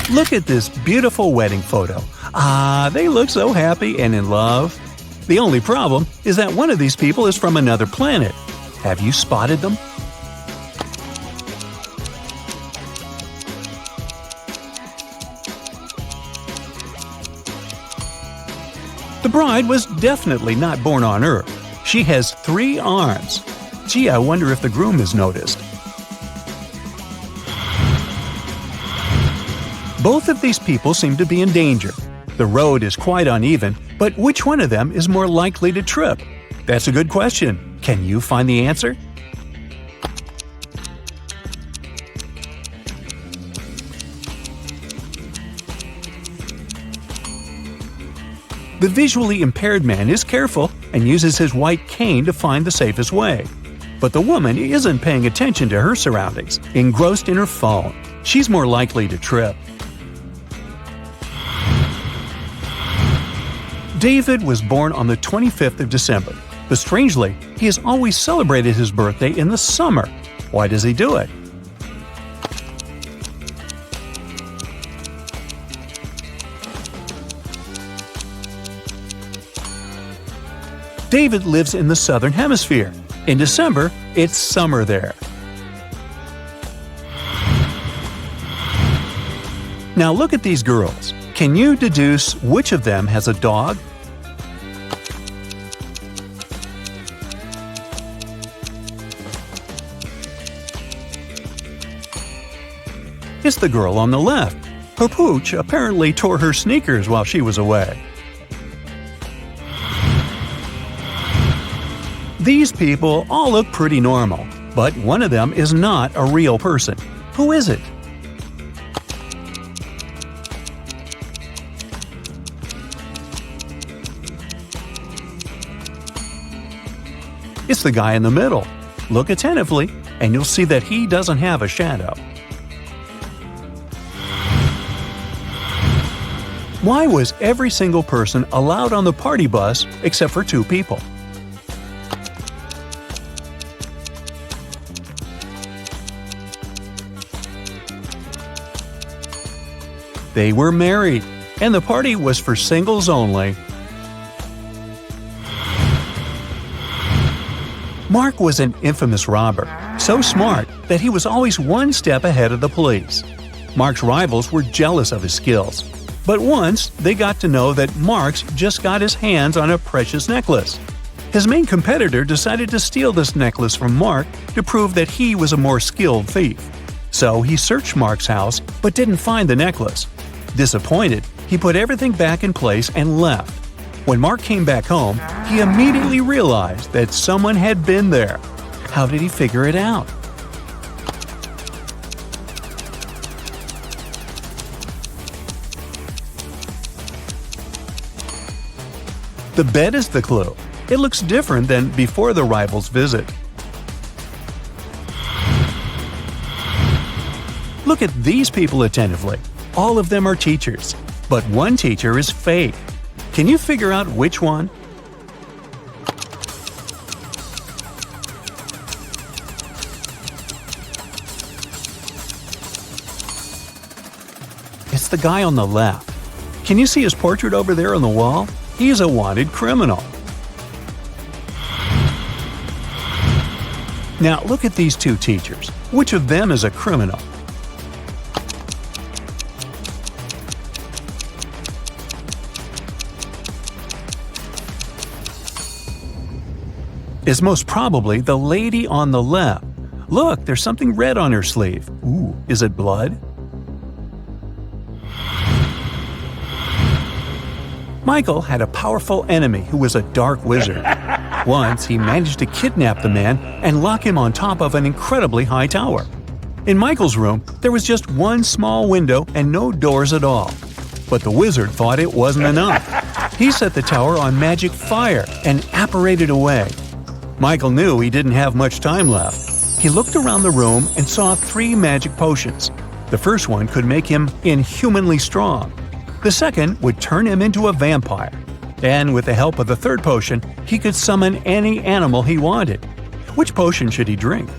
Look at this beautiful wedding photo. Ah, they look so happy and in love. The only problem is that one of these people is from another planet. Have you spotted them? The bride was definitely not born on Earth. She has 3 arms. Gee, I wonder if the groom has noticed. Both of these people seem to be in danger. The road is quite uneven, but which one of them is more likely to trip? That's a good question. Can you find the answer? The visually impaired man is careful and uses his white cane to find the safest way. But the woman isn't paying attention to her surroundings, engrossed in her phone. She's more likely to trip. David was born on the 25th of December, but strangely, he has always celebrated his birthday in the summer. Why does he do it? David lives in the southern hemisphere. In December, it's summer there. Now look at these girls. Can you deduce which of them has a dog? It's the girl on the left. Her pooch apparently tore her sneakers while she was away. These people all look pretty normal, but one of them is not a real person. Who is it? It's the guy in the middle. Look attentively, and you'll see that he doesn't have a shadow. Why was every single person allowed on the party bus except for 2 people? They were married, and the party was for singles only. Mark was an infamous robber, so smart that he was always one step ahead of the police. Mark's rivals were jealous of his skills, but once they got to know that Mark's just got his hands on a precious necklace. His main competitor decided to steal this necklace from Mark to prove that he was a more skilled thief. So he searched Mark's house but didn't find the necklace. Disappointed, he put everything back in place and left. When Mark came back home, he immediately realized that someone had been there. How did he figure it out? The bed is the clue. It looks different than before the rivals' visit. look at these people attentively. All of them are teachers, but one teacher is fake. Can you figure out which one? It's the guy on the left. Can you see his portrait over there on the wall? He's a wanted criminal. Now look at these two teachers. Which of them is a criminal? Is most probably the lady on the left. Look, there's something red on her sleeve. Ooh, is it blood? Michael had a powerful enemy who was a dark wizard. Once, he managed to kidnap the man and lock him on top of an incredibly high tower. In Michael's room, there was just one small window and no doors at all. But the wizard thought it wasn't enough. He set the tower on magic fire and apparated away. Michael knew he didn't have much time left. He looked around the room and saw 3 magic potions. The first one could make him inhumanly strong. The second would turn him into a vampire. And with the help of the third potion, he could summon any animal he wanted. Which potion should he drink?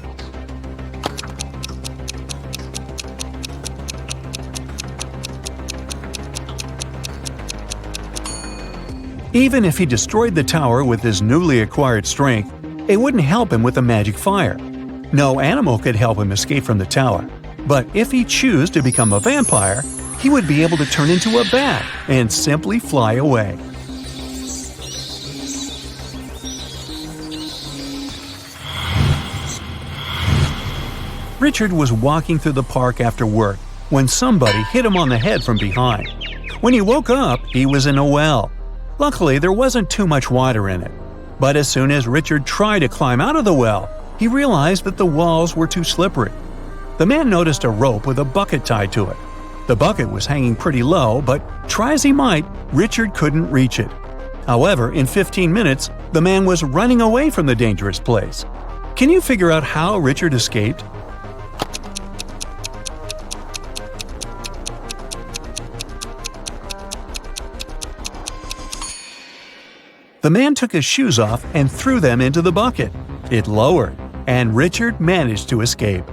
Even if he destroyed the tower with his newly acquired strength, it wouldn't help him with the magic fire. No animal could help him escape from the tower. But if he chose to become a vampire, he would be able to turn into a bat and simply fly away. Richard was walking through the park after work when somebody hit him on the head from behind. When he woke up, he was in a well. Luckily, there wasn't too much water in it. But as soon as Richard tried to climb out of the well, he realized that the walls were too slippery. The man noticed a rope with a bucket tied to it. The bucket was hanging pretty low, but try as he might, Richard couldn't reach it. However, in 15 minutes, the man was running away from the dangerous place. Can you figure out how Richard escaped? The man took his shoes off and threw them into the bucket. It lowered, and Richard managed to escape.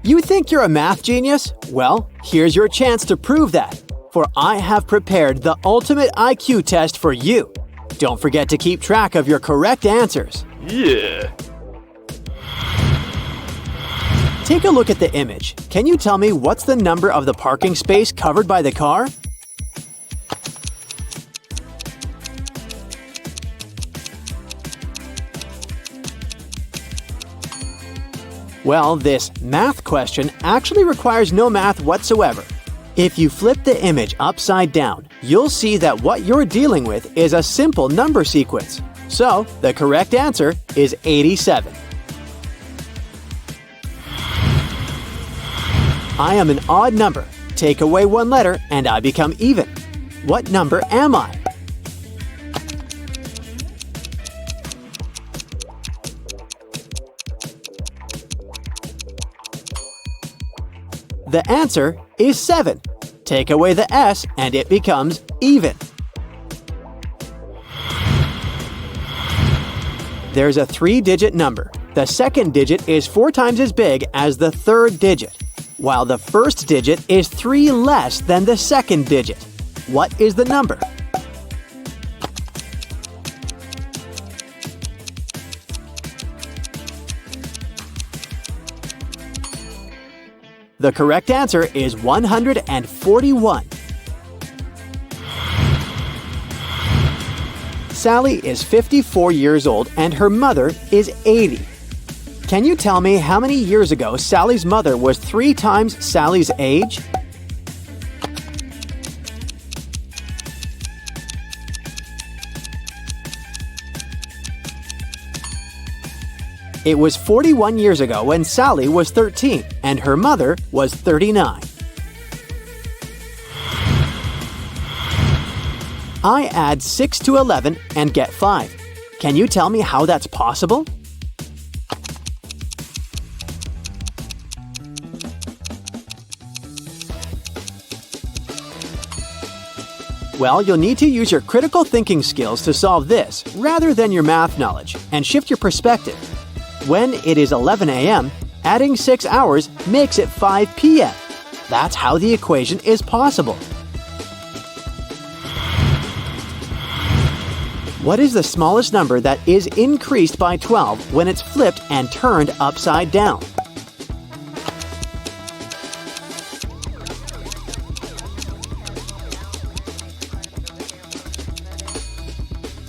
You think you're a math genius? Well, here's your chance to prove that. For I have prepared the ultimate IQ test for you. Don't forget to keep track of your correct answers. Yeah. Take a look at the image. Can you tell me what's the number of the parking space covered by the car? Well, this math question actually requires no math whatsoever. If you flip the image upside down, you'll see that what you're dealing with is a simple number sequence. So, the correct answer is 87. I am an odd number. Take away one letter and I become even. What number am I? The answer is 7. Take away the S and it becomes even. There's a 3-digit number. The second digit is 4 times as big as the third digit, while the first digit is 3 less than the second digit. What is the number? The correct answer is 141. Sally is 54 years old and her mother is 80. Can you tell me how many years ago Sally's mother was 3 times Sally's age? It was 41 years ago when Sally was 13 and her mother was 39. I add 6 to 11 and get 5. Can you tell me how that's possible? Well, you'll need to use your critical thinking skills to solve this, rather than your math knowledge, and shift your perspective. When it is 11 a.m., adding 6 hours makes it 5 p.m. That's how the equation is possible. What is the smallest number that is increased by 12 when it's flipped and turned upside down?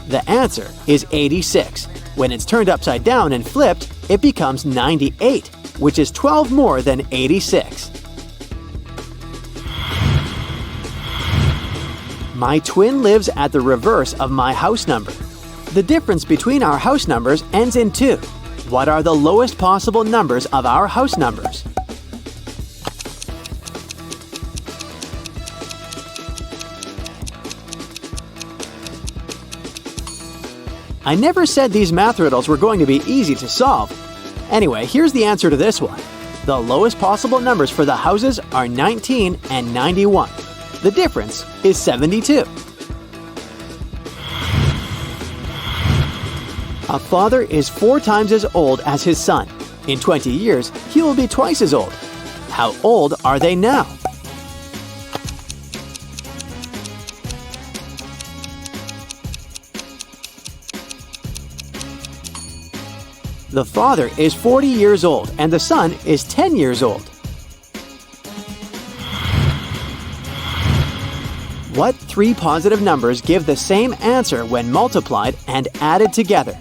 The answer is 86. When it's turned upside down and flipped, it becomes 98, which is 12 more than 86. My twin lives at the reverse of my house number. The difference between our house numbers ends in 2. What are the lowest possible numbers of our house numbers? I never said these math riddles were going to be easy to solve. Anyway, here's the answer to this one. The lowest possible numbers for the houses are 19 and 91. The difference is 72. A father is 4 times as old as his son. In 20 years, he will be twice as old. How old are they now? The father is 40 years old and the son is 10 years old. What 3 positive numbers give the same answer when multiplied and added together?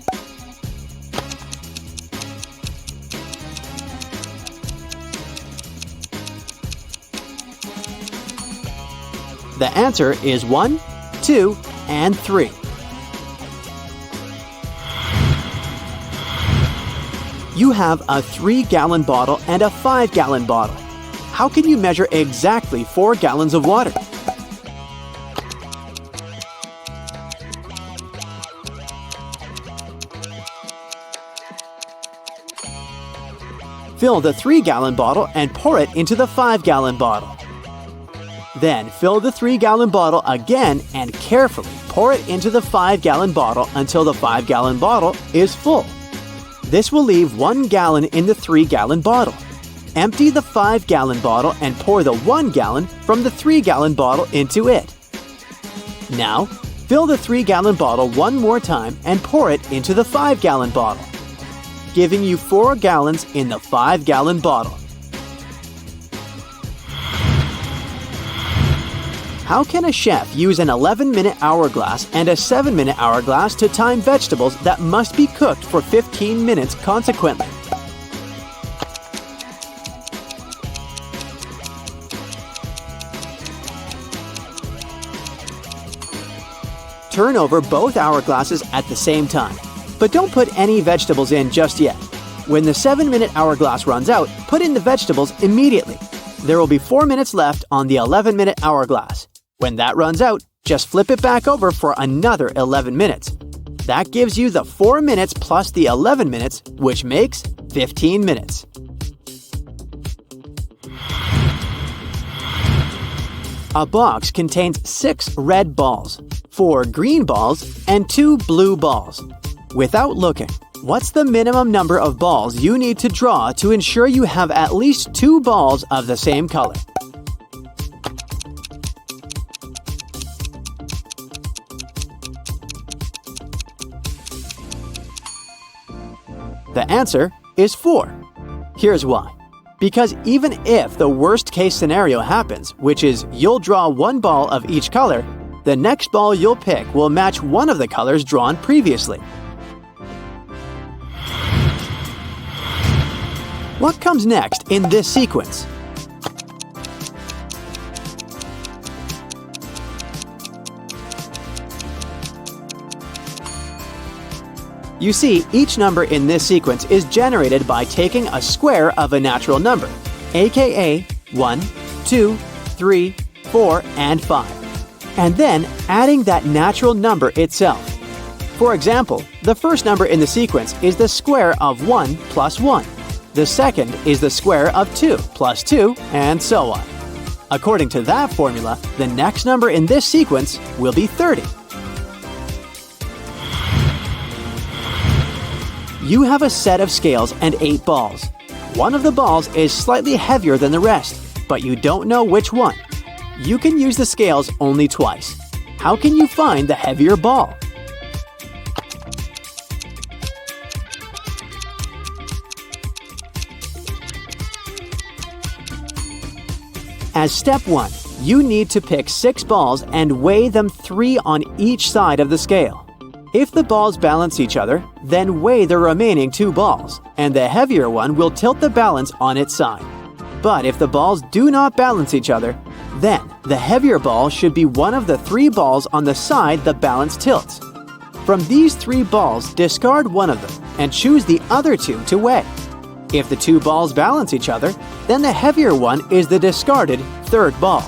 The answer is 1, 2, and 3. You have a 3-gallon bottle and a 5-gallon bottle. How can you measure exactly 4 gallons of water? Fill the 3-gallon bottle and pour it into the 5-gallon bottle. Then fill the 3-gallon bottle again and carefully pour it into the 5-gallon bottle until the 5-gallon bottle is full. This will leave 1 gallon in the 3-gallon bottle. Empty the 5-gallon bottle and pour the 1 gallon from the 3-gallon bottle into it. Now, fill the 3-gallon bottle one more time and pour it into the 5-gallon bottle, giving you 4 gallons in the 5-gallon bottle. How can a chef use an 11-minute hourglass and a 7-minute hourglass to time vegetables that must be cooked for 15 minutes consequently? Turn over both hourglasses at the same time, but don't put any vegetables in just yet. When the 7-minute hourglass runs out, put in the vegetables immediately. There will be 4 minutes left on the 11-minute hourglass. When that runs out, just flip it back over for another 11 minutes. That gives you the 4 minutes plus the 11 minutes, which makes 15 minutes. A box contains 6 red balls, 4 green balls, and 2 blue balls. Without looking, what's the minimum number of balls you need to draw to ensure you have at least 2 balls of the same color? The answer is 4. Here's why. Because even if the worst case scenario happens, which is you'll draw 1 ball of each color, the next ball you'll pick will match one of the colors drawn previously. What comes next in this sequence? You see, each number in this sequence is generated by taking a square of a natural number, aka 1, 2, 3, 4, and 5. and then adding that natural number itself. For example, the first number in the sequence is the square of 1 plus 1. The second is the square of 2 plus 2, and so on. According to that formula, the next number in this sequence will be 30. You have a set of scales and 8 balls. One of the balls is slightly heavier than the rest, but you don't know which one. You can use the scales only twice. How can you find the heavier ball? As step 1, you need to pick 6 balls and weigh them 3 on each side of the scale. If the balls balance each other, then weigh the remaining 2 balls, and the heavier one will tilt the balance on its side. But if the balls do not balance each other, then the heavier ball should be one of the 3 balls on the side the balance tilts. From these 3 balls, discard one of them and choose the other 2 to weigh. If the 2 balls balance each other, then the heavier one is the discarded 3rd ball.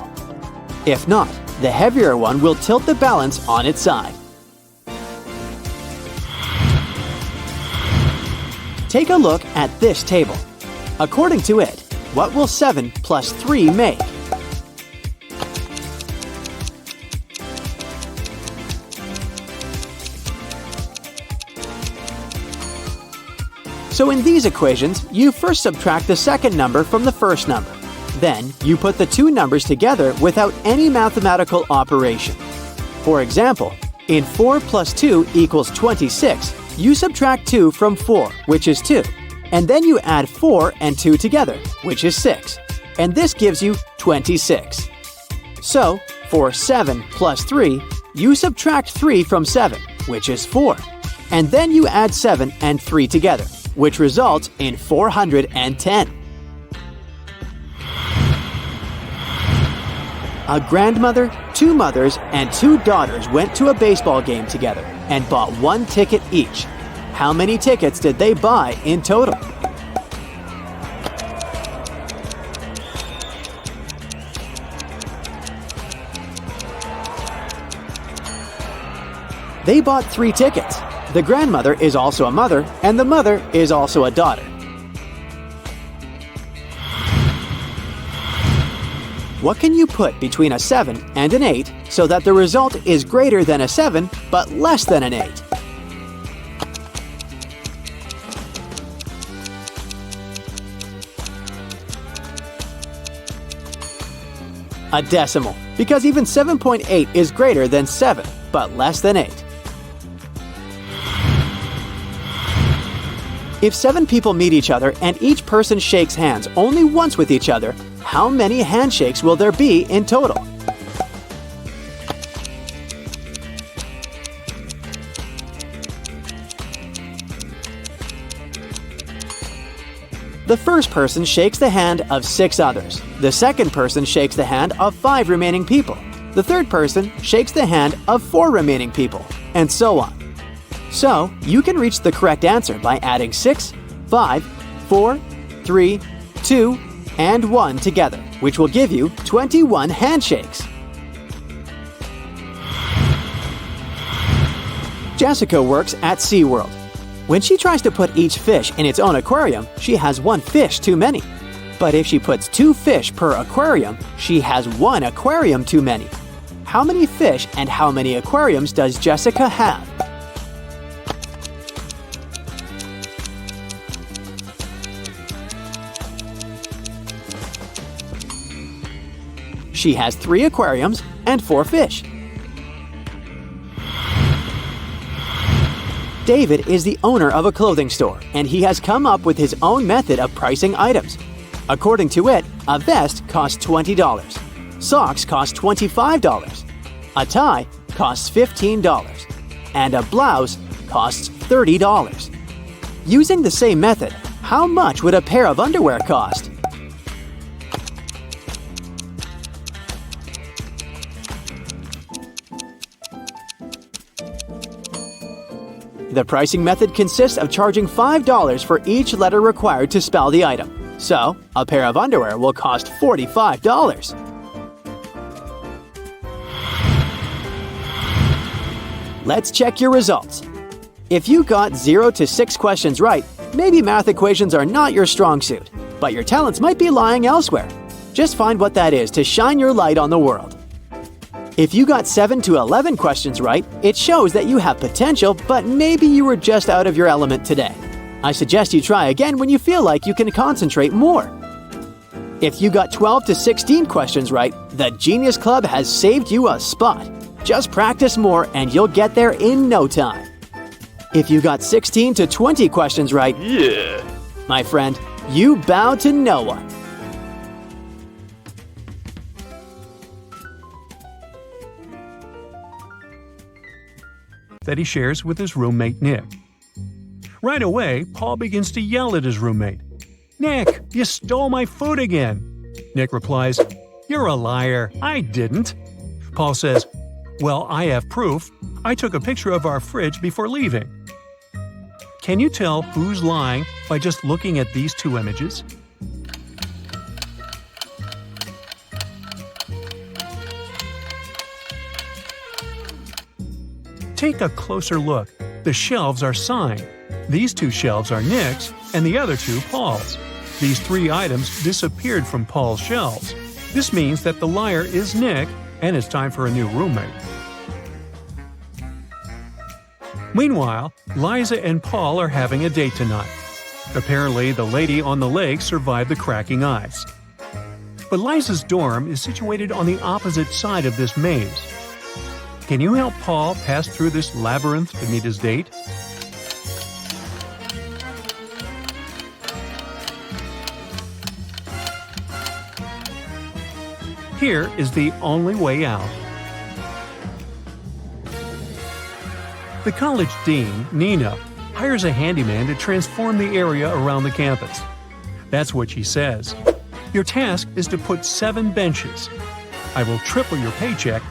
If not, the heavier one will tilt the balance on its side. Take a look at this table. According to it, what will 7 plus 3 make? So in these equations, you first subtract the second number from the first number. Then, you put the 2 numbers together without any mathematical operation. For example, in 4 plus 2 equals 26, you subtract 2 from 4, which is 2. And then you add 4 and 2 together, which is 6. And this gives you 26. So, for 7 plus 3, you subtract 3 from 7, which is 4. And then you add 7 and 3 together, which results in 410. A grandmother, 2 mothers, and 2 daughters went to a baseball game together and bought 1 ticket each. How many tickets did they buy in total? They bought 3 tickets. The grandmother is also a mother, and the mother is also a daughter. What can you put between a 7 and an 8 so that the result is greater than a 7 but less than an 8? A decimal, because even 7.8 is greater than 7 but less than 8. If 7 people meet each other and each person shakes hands only once with each other, how many handshakes will there be in total? The first person shakes the hand of 6 others. The second person shakes the hand of 5 remaining people. The third person shakes the hand of 4 remaining people, and so on. So, you can reach the correct answer by adding 6, 5, 4, 3, 2, and 1 together, which will give you 21 handshakes. Jessica works at SeaWorld. When she tries to put each fish in its own aquarium, she has 1 fish too many. But if she puts 2 fish per aquarium, she has 1 aquarium too many. How many fish and how many aquariums does Jessica have? She has 3 aquariums and 4 fish. David is the owner of a clothing store, and he has come up with his own method of pricing items. According to it, a vest costs $20, socks cost $25, a tie costs $15, and a blouse costs $30. Using the same method, how much would a pair of underwear cost? The pricing method consists of charging $5 for each letter required to spell the item. So, a pair of underwear will cost $45. Let's check your results. If you got 0 to 6 questions right, maybe math equations are not your strong suit, but your talents might be lying elsewhere. Just find what that is to shine your light on the world. If you got 7 to 11 questions right, it shows that you have potential, but maybe you were just out of your element today. I suggest you try again when you feel like you can concentrate more. If you got 12 to 16 questions right, the Genius Club has saved you a spot. Just practice more and you'll get there in no time. If you got 16 to 20 questions right, my friend, you bow to no one. That he shares with his roommate Nick. Right away, Paul begins to yell at his roommate. "Nick, you stole my food again!" Nick replies, "You're a liar. I didn't." Paul says, "Well, I have proof. I took a picture of our fridge before leaving." Can you tell who's lying by just looking at these two images? Take a closer look. The shelves are signed. These two shelves are Nick's and the other two Paul's. These 3 items disappeared from Paul's shelves. This means that the liar is Nick and it's time for a new roommate. Meanwhile, Liza and Paul are having a date tonight. Apparently, the lady on the lake survived the cracking ice. But Liza's dorm is situated on the opposite side of this maze. Can you help Paul pass through this labyrinth to meet his date? Here is the only way out. The college dean, Nina, hires a handyman to transform the area around the campus. That's what she says. Your task is to put 7 benches. I will triple your paycheck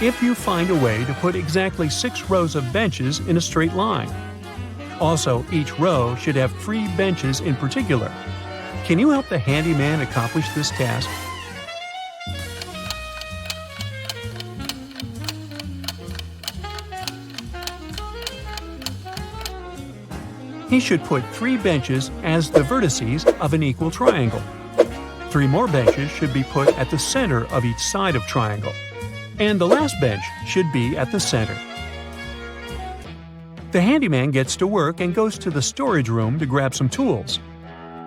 if you find a way to put exactly 6 rows of benches in a straight line. Also, each row should have 3 benches in particular. Can you help the handyman accomplish this task? He should put 3 benches as the vertices of an equal triangle. 3 more benches should be put at the center of each side of triangle. And the last bench should be at the center. The handyman gets to work and goes to the storage room to grab some tools.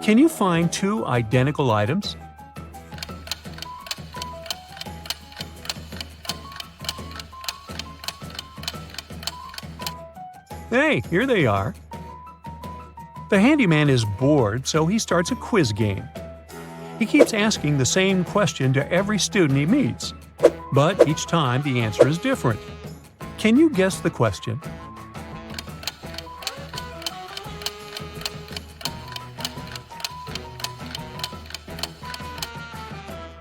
Can you find 2 identical items? Hey, here they are. The handyman is bored, so he starts a quiz game. He keeps asking the same question to every student he meets, but each time the answer is different. Can you guess the question?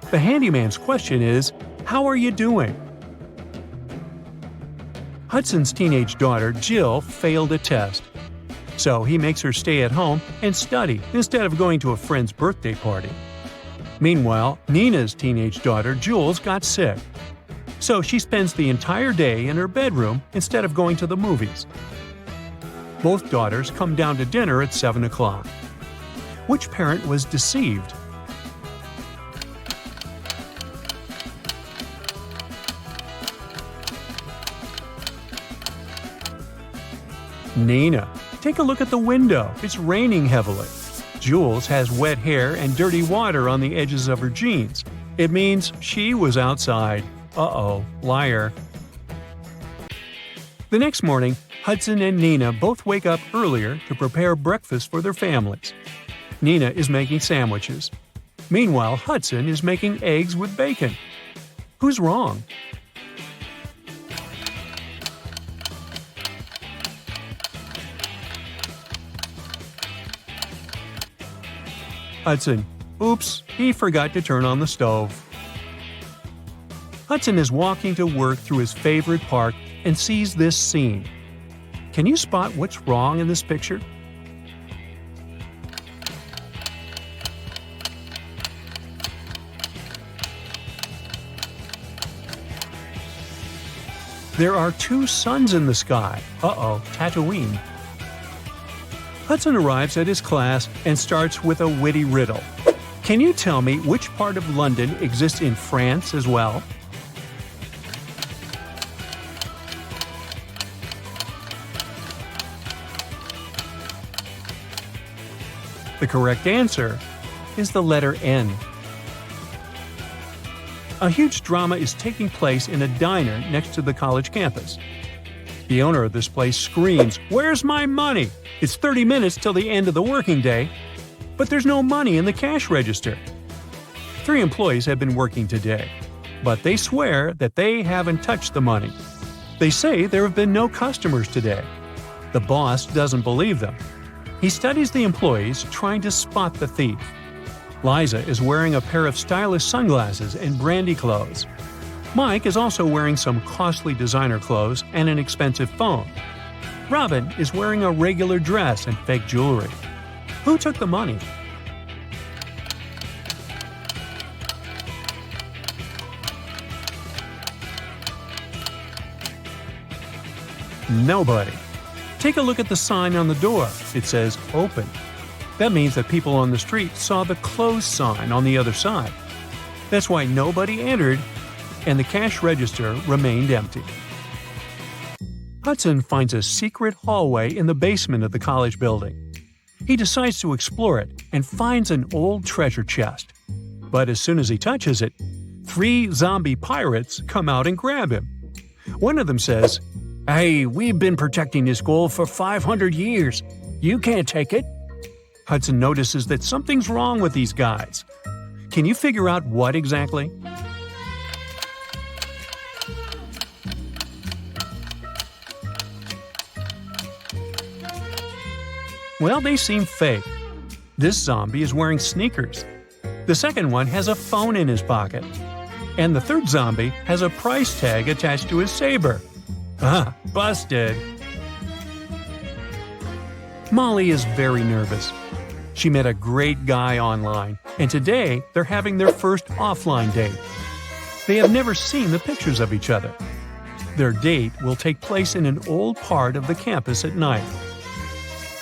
The handyman's question is, "How are you doing?" Hudson's teenage daughter, Jill, failed a test. So he makes her stay at home and study instead of going to a friend's birthday party. Meanwhile, Nina's teenage daughter, Jules, got sick. So she spends the entire day in her bedroom instead of going to the movies. Both daughters come down to dinner at 7 o'clock. Which parent was deceived? Nina. Take a look at the window. It's raining heavily. Jules has wet hair and dirty water on the edges of her jeans. It means she was outside. Uh-oh, liar. The next morning, Hudson and Nina both wake up earlier to prepare breakfast for their families. Nina is making sandwiches. Meanwhile, Hudson is making eggs with bacon. Who's wrong? Hudson. Oops, he forgot to turn on the stove. Hudson is walking to work through his favorite park and sees this scene. Can you spot what's wrong in this picture? There are two suns in the sky. Tatooine. Hudson arrives at his class and starts with a witty riddle. Can you tell me which part of London exists in France as well? The correct answer is the letter N. A huge drama is taking place in a diner next to the college campus. The owner of this place screams, "Where's my money? It's 30 minutes till the end of the working day." But there's no money in the cash register. 3 employees have been working today, but they swear that they haven't touched the money. They say there have been no customers today. The boss doesn't believe them. He studies the employees, trying to spot the thief. Liza is wearing a pair of stylish sunglasses and brandy clothes. Mike is also wearing some costly designer clothes and an expensive phone. Robin is wearing a regular dress and fake jewelry. Who took the money? Nobody. Take a look at the sign on the door. It says open. That means that people on the street saw the closed sign on the other side. That's why nobody entered, and the cash register remained empty. Hudson finds a secret hallway in the basement of the college building. He decides to explore it and finds an old treasure chest. But as soon as he touches it, 3 zombie pirates come out and grab him. One of them says, "Hey, we've been protecting this gold for 500 years. You can't take it." Hudson notices that something's wrong with these guys. Can you figure out what exactly? Well, they seem fake. This zombie is wearing sneakers. The second one has a phone in his pocket. And the third zombie has a price tag attached to his saber. Busted. Molly is very nervous. She met a great guy online, and today they're having their first offline date. They have never seen the pictures of each other. Their date will take place in an old part of the campus at night.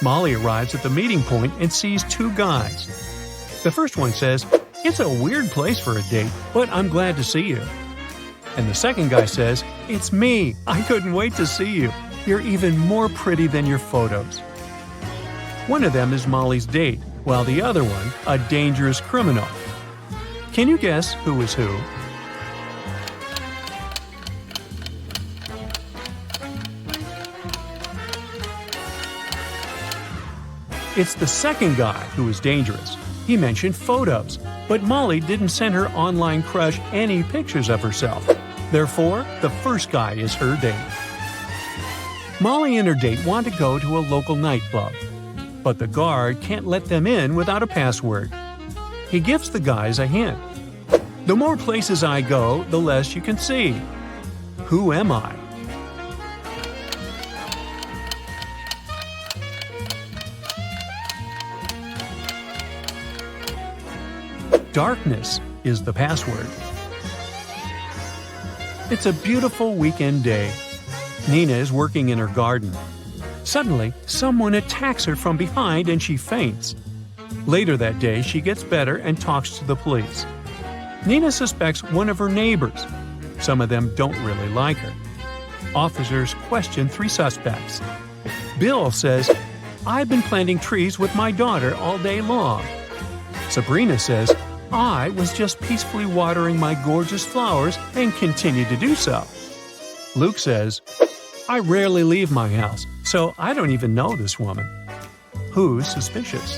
Molly arrives at the meeting point and sees 2 guys. The first one says, "It's a weird place for a date, but I'm glad to see you." And the second guy says, "It's me. I couldn't wait to see you. You're even more pretty than your photos." One of them is Molly's date, while the other one, a dangerous criminal. Can you guess who is who? It's the second guy who is dangerous. He mentioned photos, but Molly didn't send her online crush any pictures of herself. Therefore, the first guy is her date. Molly and her date want to go to a local nightclub, but the guard can't let them in without a password. He gives the guys a hint. "The more places I go, the less you can see. Who am I?" Darkness is the password. It's a beautiful weekend day. Nina is working in her garden. Suddenly, someone attacks her from behind and she faints. Later that day, she gets better and talks to the police. Nina suspects one of her neighbors. Some of them don't really like her. Officers question 3 suspects. Bill says, "I've been planting trees with my daughter all day long." Sabrina says, "I was just peacefully watering my gorgeous flowers and continue to do so." Luke says, "I rarely leave my house, so I don't even know this woman." Who's suspicious?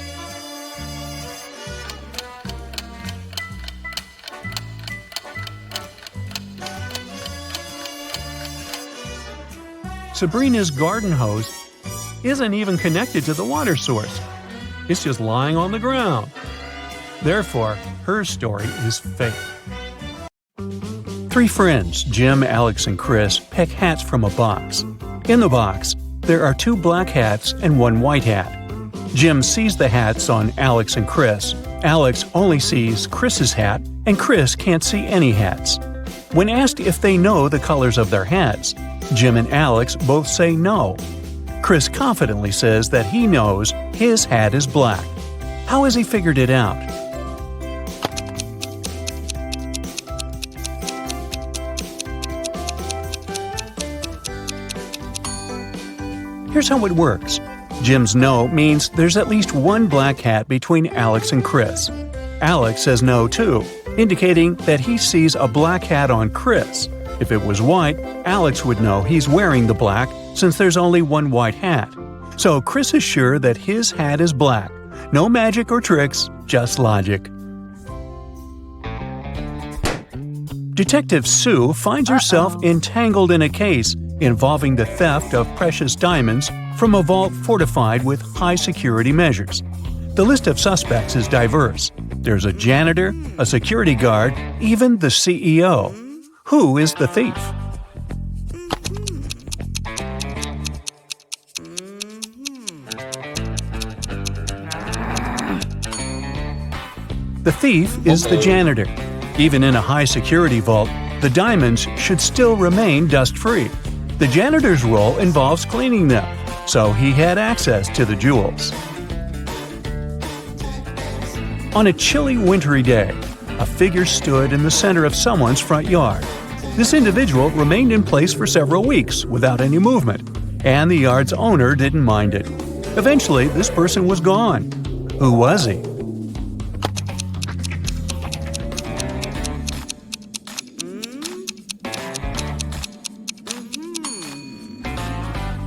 Sabrina's garden hose isn't even connected to the water source. It's just lying on the ground. Therefore, her story is fake. 3 friends, Jim, Alex, and Chris, pick hats from a box. In the box, there are 2 black hats and 1 white hat. Jim sees the hats on Alex and Chris. Alex only sees Chris's hat, and Chris can't see any hats. When asked if they know the colors of their hats, Jim and Alex both say no. Chris confidently says that he knows his hat is black. How has he figured it out? Here's how it works. Jim's no means there's at least one black hat between Alex and Chris. Alex says no too, indicating that he sees a black hat on Chris. If it was white, Alex would know he's wearing the black since there's only one white hat. So Chris is sure that his hat is black. No magic or tricks, just logic. Detective Sue finds herself entangled in a case involving the theft of precious diamonds from a vault fortified with high security measures. The list of suspects is diverse. There's a janitor, a security guard, even the CEO. Who is the thief? The thief is the janitor. Even in a high-security vault, the diamonds should still remain dust-free. The janitor's role involves cleaning them, so he had access to the jewels. On a chilly, wintry day, a figure stood in the center of someone's front yard. This individual remained in place for several weeks without any movement, and the yard's owner didn't mind it. Eventually, this person was gone. Who was he?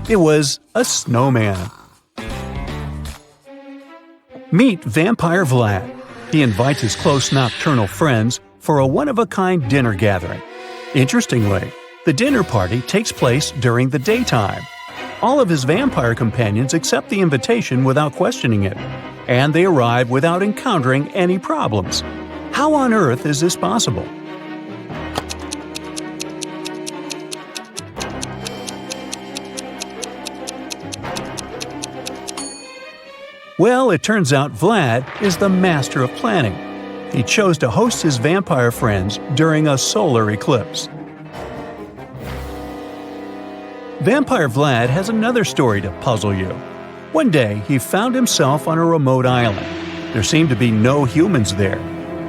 It was a snowman. Meet Vampire Vlad. He invites his close nocturnal friends for a one-of-a-kind dinner gathering. Interestingly, the dinner party takes place during the daytime. All of his vampire companions accept the invitation without questioning it, and they arrive without encountering any problems. How on earth is this possible? Well, it turns out Vlad is the master of planning. He chose to host his vampire friends during a solar eclipse. Vampire Vlad has another story to puzzle you. One day, he found himself on a remote island. There seemed to be no humans there.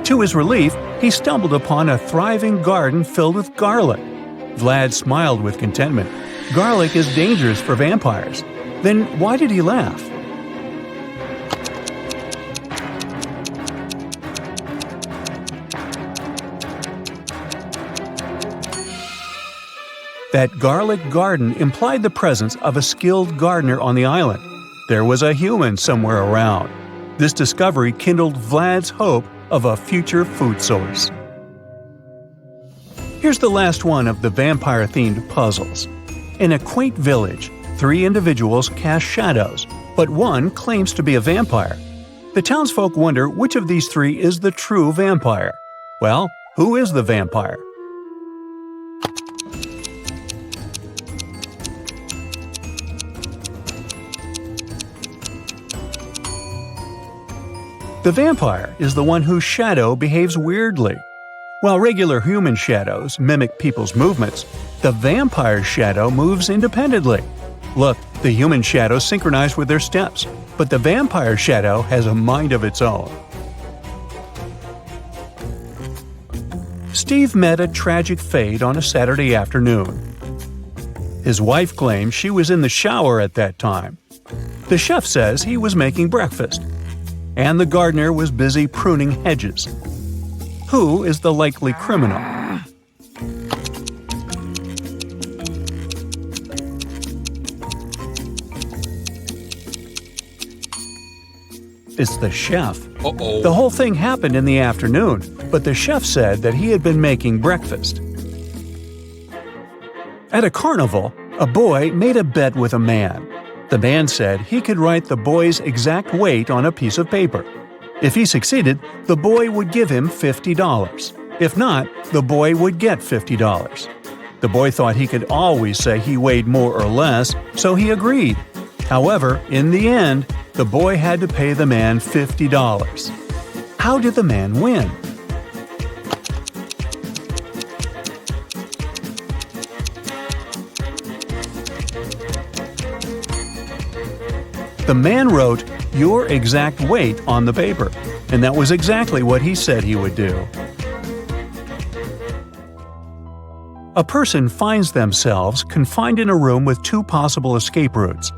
To his relief, he stumbled upon a thriving garden filled with garlic. Vlad smiled with contentment. Garlic is dangerous for vampires. Then why did he laugh? That garlic garden implied the presence of a skilled gardener on the island. There was a human somewhere around. This discovery kindled Vlad's hope of a future food source. Here's the last one of the vampire-themed puzzles. In a quaint village, 3 individuals cast shadows, but one claims to be a vampire. The townsfolk wonder which of these 3 is the true vampire. Well, who is the vampire? The vampire is the one whose shadow behaves weirdly. While regular human shadows mimic people's movements, the vampire's shadow moves independently. Look, the human shadows synchronize with their steps, but the vampire shadow has a mind of its own. Steve met a tragic fate on a Saturday afternoon. His wife claims she was in the shower at that time. The chef says he was making breakfast, and the gardener was busy pruning hedges. Who is the likely criminal? It's the chef. Uh-oh. The whole thing happened in the afternoon, but the chef said that he had been making breakfast. At a carnival, a boy made a bet with a man. The man said he could write the boy's exact weight on a piece of paper. If he succeeded, the boy would give him $50. If not, the boy would get $50. The boy thought he could always say he weighed more or less, so he agreed. However, in the end, the boy had to pay the man $50. How did the man win? The man wrote your exact weight on the paper, and that was exactly what he said he would do. A person finds themselves confined in a room with two possible escape routes.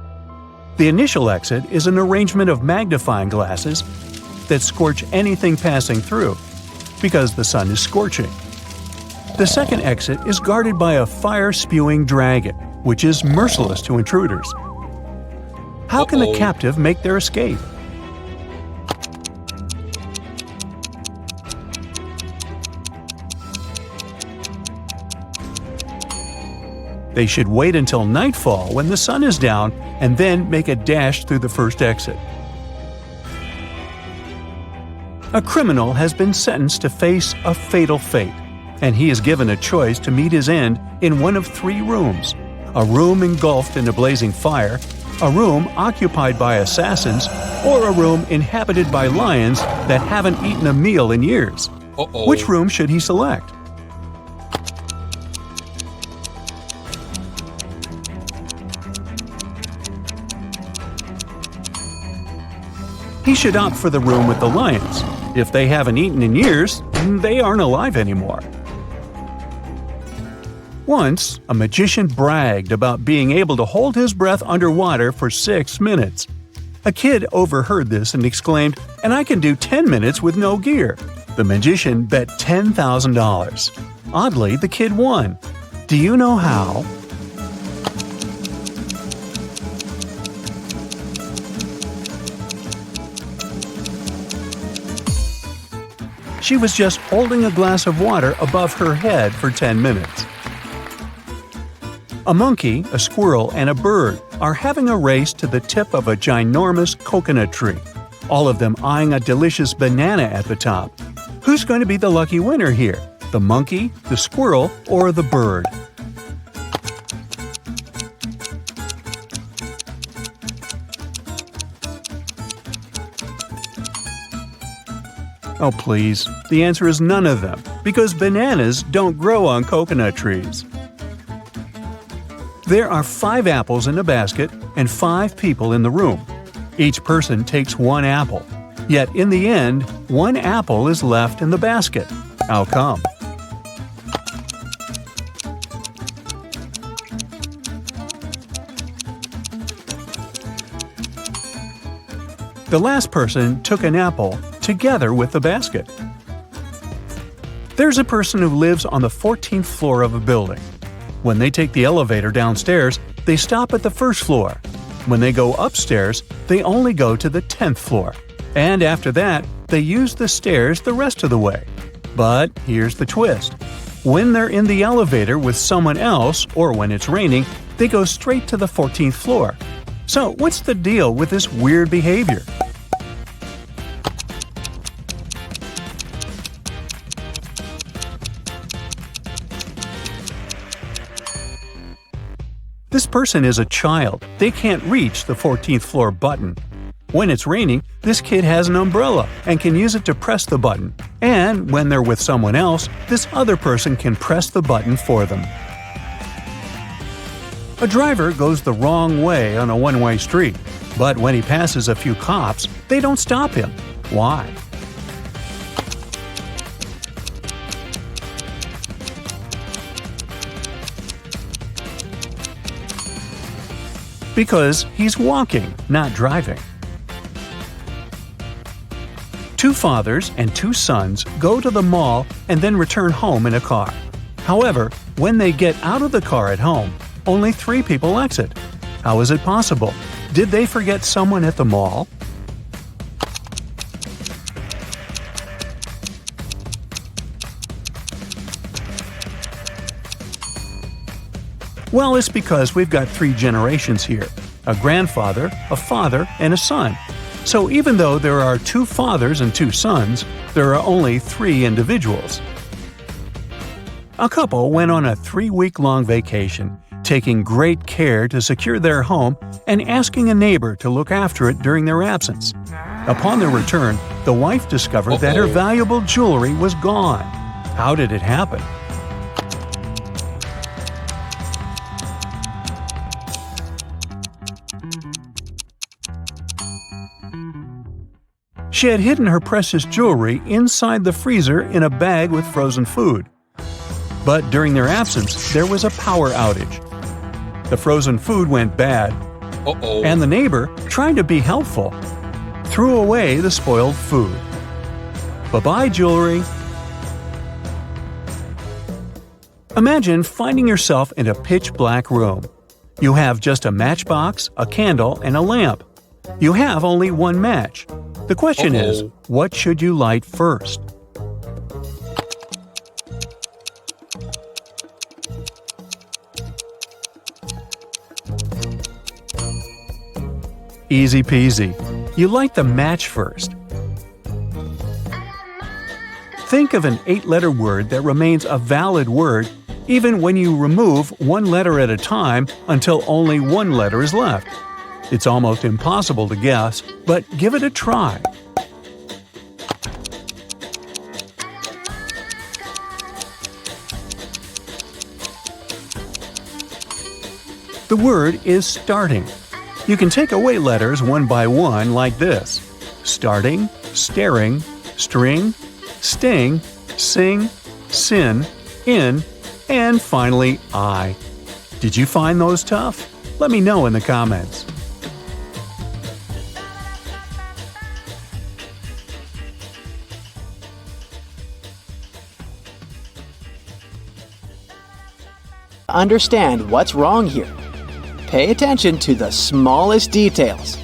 The initial exit is an arrangement of magnifying glasses that scorch anything passing through, because the sun is scorching. The second exit is guarded by a fire-spewing dragon, which is merciless to intruders. How can the captive make their escape? They should wait until nightfall when the sun is down and then make a dash through the first exit. A criminal has been sentenced to face a fatal fate, and he is given a choice to meet his end in one of three rooms: a room engulfed in a blazing fire, a room occupied by assassins, or a room inhabited by lions that haven't eaten a meal in years. Which room should he select? He should opt for the room with the lions. If they haven't eaten in years, they aren't alive anymore. Once, a magician bragged about being able to hold his breath underwater for 6 minutes. A kid overheard this and exclaimed, "And I can do 10 minutes with no gear." The magician bet $10,000. Oddly, the kid won. Do you know how? She was just holding a glass of water above her head for 10 minutes. A monkey, a squirrel, and a bird are having a race to the tip of a ginormous coconut tree, all of them eyeing a delicious banana at the top. Who's going to be the lucky winner here? The monkey, the squirrel, or the bird? Oh please, the answer is none of them, because bananas don't grow on coconut trees. There are 5 apples in a basket and 5 people in the room. Each person takes 1 apple. Yet in the end, 1 apple is left in the basket. How come? The last person took an apple together with the basket. There's a person who lives on the 14th floor of a building. When they take the elevator downstairs, they stop at the first floor. When they go upstairs, they only go to the 10th floor. And after that, they use the stairs the rest of the way. But here's the twist. When they're in the elevator with someone else, or when it's raining, they go straight to the 14th floor. So what's the deal with this weird behavior? This person is a child. They can't reach the 14th floor button. When it's raining, this kid has an umbrella and can use it to press the button. And when they're with someone else, this other person can press the button for them. A driver goes the wrong way on a one-way street, but when he passes a few cops, they don't stop him. Why? Because he's walking, not driving. 2 fathers and 2 sons go to the mall and then return home in a car. However, when they get out of the car at home, only 3 people exit. How is it possible? Did they forget someone at the mall? Well, it's because we've got 3 generations here: a grandfather, a father, and a son. So even though there are 2 fathers and 2 sons, there are only 3 individuals. A couple went on a 3-week-long vacation, taking great care to secure their home and asking a neighbor to look after it during their absence. Upon their return, the wife discovered that her valuable jewelry was gone. How did it happen? She had hidden her precious jewelry inside the freezer in a bag with frozen food. But during their absence, there was a power outage. The frozen food went bad, and the neighbor, trying to be helpful, threw away the spoiled food. Bye-bye, jewelry. Imagine finding yourself in a pitch-black room. You have just a matchbox, a candle, and a lamp. You have only one match. The question is, what should you light first? Easy peasy. You light the match first. Think of an 8-letter word that remains a valid word even when you remove one letter at a time until only one letter is left. It's almost impossible to guess, but give it a try. The word is starting. You can take away letters one by one like this: starting, staring, string, sting, sing, sin, in, and finally I. Did you find those tough? Let me know in the comments. Understand what's wrong here. Pay attention to the smallest details.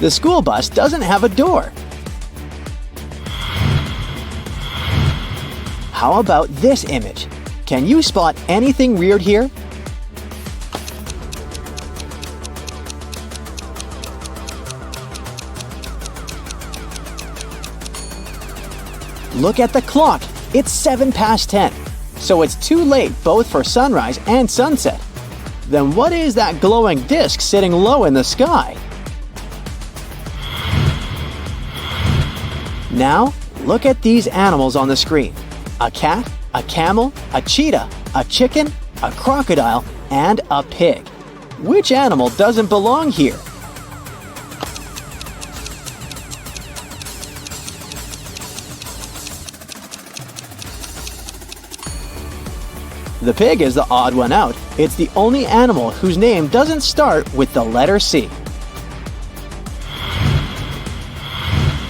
The school bus doesn't have a door. How about this image? Can you spot anything weird here? Look at the clock. It's 10:07, so it's too late both for sunrise and sunset. Then what is that glowing disc sitting low in the sky? Now, look at these animals on the screen. A cat, a camel, a cheetah, a chicken, a crocodile, and a pig. Which animal doesn't belong here? The pig is the odd one out. It's the only animal whose name doesn't start with the letter C.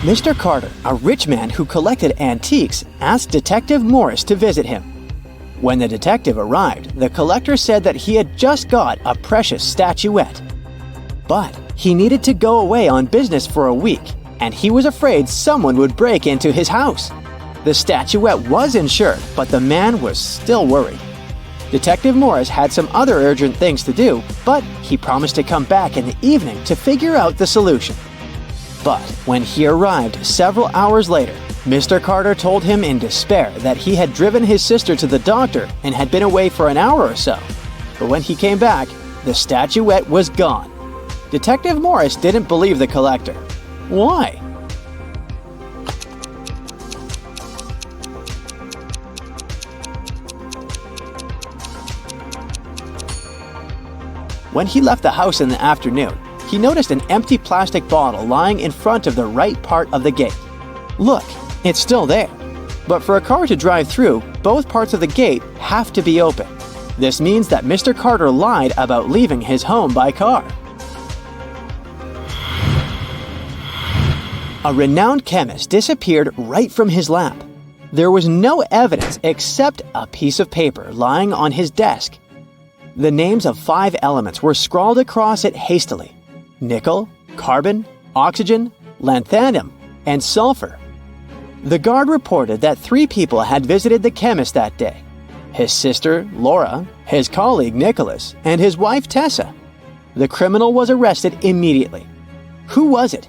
Mr. Carter, a rich man who collected antiques, asked Detective Morris to visit him. When the detective arrived, the collector said that he had just got a precious statuette. But he needed to go away on business for a week, and he was afraid someone would break into his house. The statuette was insured, but the man was still worried. Detective Morris had some other urgent things to do, but he promised to come back in the evening to figure out the solution. But when he arrived several hours later, Mr. Carter told him in despair that he had driven his sister to the doctor and had been away for an hour or so. But when he came back, the statuette was gone. Detective Morris didn't believe the collector. Why? When he left the house in the afternoon, he noticed an empty plastic bottle lying in front of the right part of the gate. Look, it's still there. But for a car to drive through, both parts of the gate have to be open. This means that Mr. Carter lied about leaving his home by car. A renowned chemist disappeared right from his lab. There was no evidence except a piece of paper lying on his desk. The names of 5 elements were scrawled across it hastily: nickel, carbon, oxygen, lanthanum, and sulfur. The guard reported that 3 people had visited the chemist that day: his sister, Laura, his colleague, Nicholas, and his wife, Tessa. The criminal was arrested immediately. Who was it?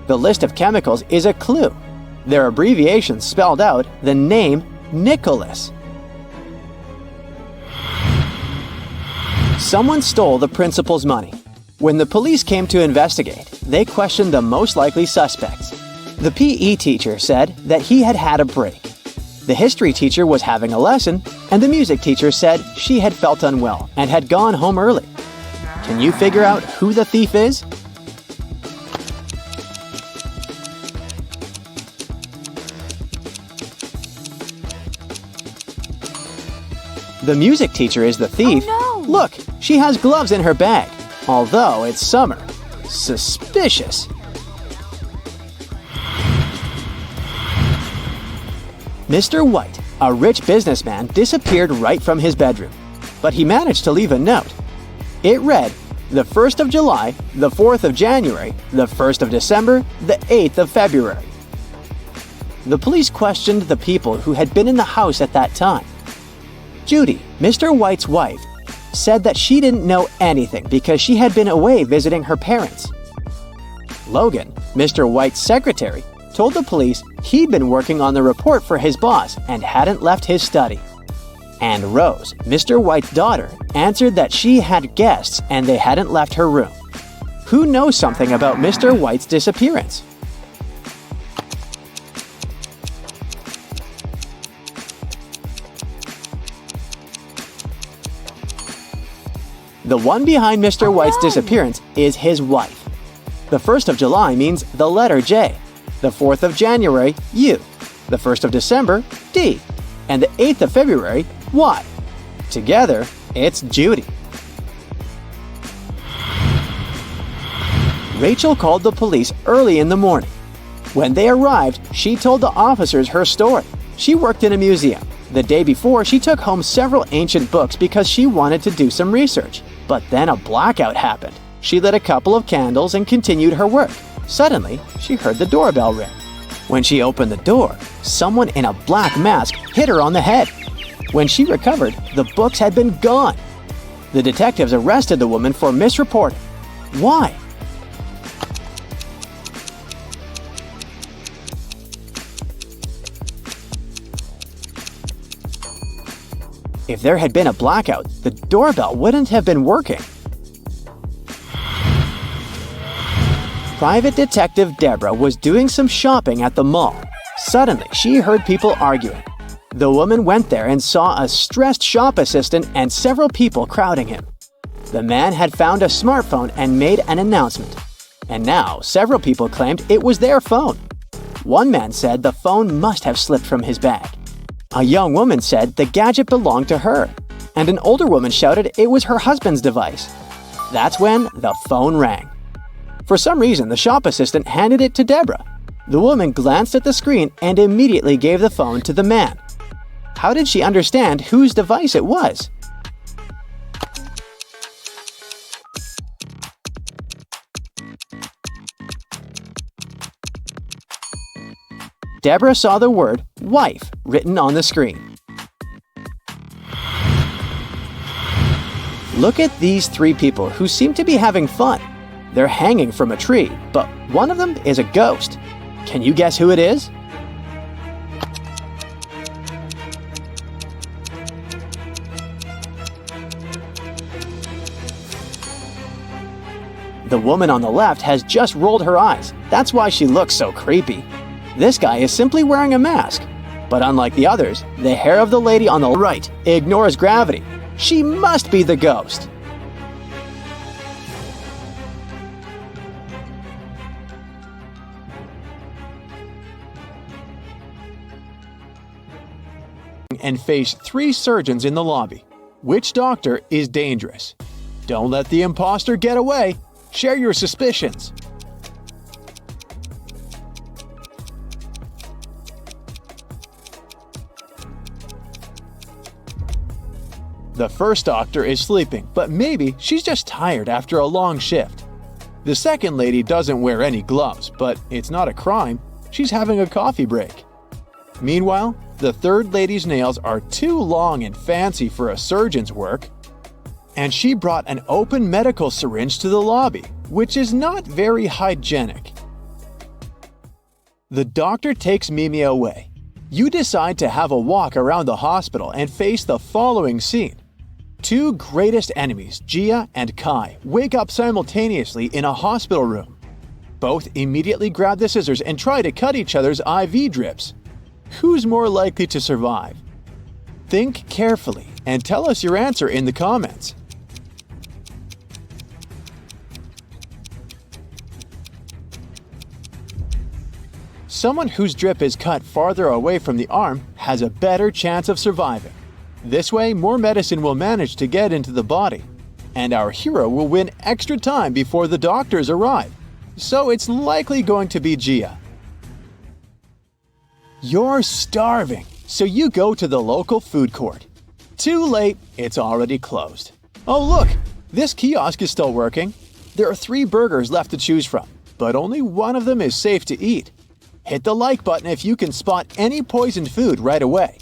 The list of chemicals is a clue. Their abbreviations spelled out the name Nicholas. Someone stole the principal's money. When the police came to investigate, they questioned the most likely suspects. The PE teacher said that he had had a break. The history teacher was having a lesson, and the music teacher said she had felt unwell and had gone home early. Can you figure out who the thief is? The music teacher is the thief. Oh, no. Look, she has gloves in her bag, although it's summer. Suspicious. Mr. White, a rich businessman, disappeared right from his bedroom, but he managed to leave a note. It read, the 1st of July, the 4th of January, the 1st of December, the 8th of February. The police questioned the people who had been in the house at that time. Judy, Mr. White's wife, said that she didn't know anything because she had been away visiting her parents. Logan, Mr. White's secretary, told the police he'd been working on the report for his boss and hadn't left his study. And Rose, Mr. White's daughter, answered that she had guests and they hadn't left her room. Who knows something about Mr. White's disappearance? The one behind Mr. White's disappearance is his wife. The 1st of July means the letter J, the 4th of January, U, the 1st of December, D, and the 8th of February, Y. Together, it's Judy. Rachel called the police early in the morning. When they arrived, she told the officers her story. She worked in a museum. The day before, she took home several ancient books because she wanted to do some research. But then a blackout happened. She lit a couple of candles and continued her work. Suddenly, she heard the doorbell ring. When she opened the door, someone in a black mask hit her on the head. When she recovered, the books had been gone. The detectives arrested the woman for misreporting. Why? If there had been a blackout, the doorbell wouldn't have been working. Private Detective Deborah was doing some shopping at the mall. Suddenly, she heard people arguing. The woman went there and saw a stressed shop assistant and several people crowding him. The man had found a smartphone and made an announcement. And now, several people claimed it was their phone. One man said the phone must have slipped from his bag. A young woman said the gadget belonged to her, and an older woman shouted it was her husband's device. That's when the phone rang. For some reason, the shop assistant handed it to Deborah. The woman glanced at the screen and immediately gave the phone to the man. How did she understand whose device it was? Deborah saw the word wife written on the screen. Look at these three people who seem to be having fun. They're hanging from a tree, but one of them is a ghost. Can you guess who it is? The woman on the left has just rolled her eyes. That's why she looks so creepy. This guy is simply wearing a mask. But unlike the others, the hair of the lady on the right ignores gravity. She must be the ghost. And face 3 surgeons in the lobby. Which doctor is dangerous? Don't let the imposter get away. Share your suspicions. The first doctor is sleeping, but maybe she's just tired after a long shift. The second lady doesn't wear any gloves, but it's not a crime. She's having a coffee break. Meanwhile, the third lady's nails are too long and fancy for a surgeon's work. And she brought an open medical syringe to the lobby, which is not very hygienic. The doctor takes Mimi away. You decide to have a walk around the hospital and face the following scene. Two greatest enemies, Gia and Kai, wake up simultaneously in a hospital room. Both immediately grab the scissors and try to cut each other's IV drips. Who's more likely to survive? Think carefully and tell us your answer in the comments. Someone whose drip is cut farther away from the arm has a better chance of surviving. This way, more medicine will manage to get into the body, and our hero will win extra time before the doctors arrive. So it's likely going to be Gia. You're starving, so you go to the local food court. Too late, it's already closed. Oh look, this kiosk is still working. There are 3 burgers left to choose from, but only one of them is safe to eat. Hit the like button if you can spot any poisoned food right away.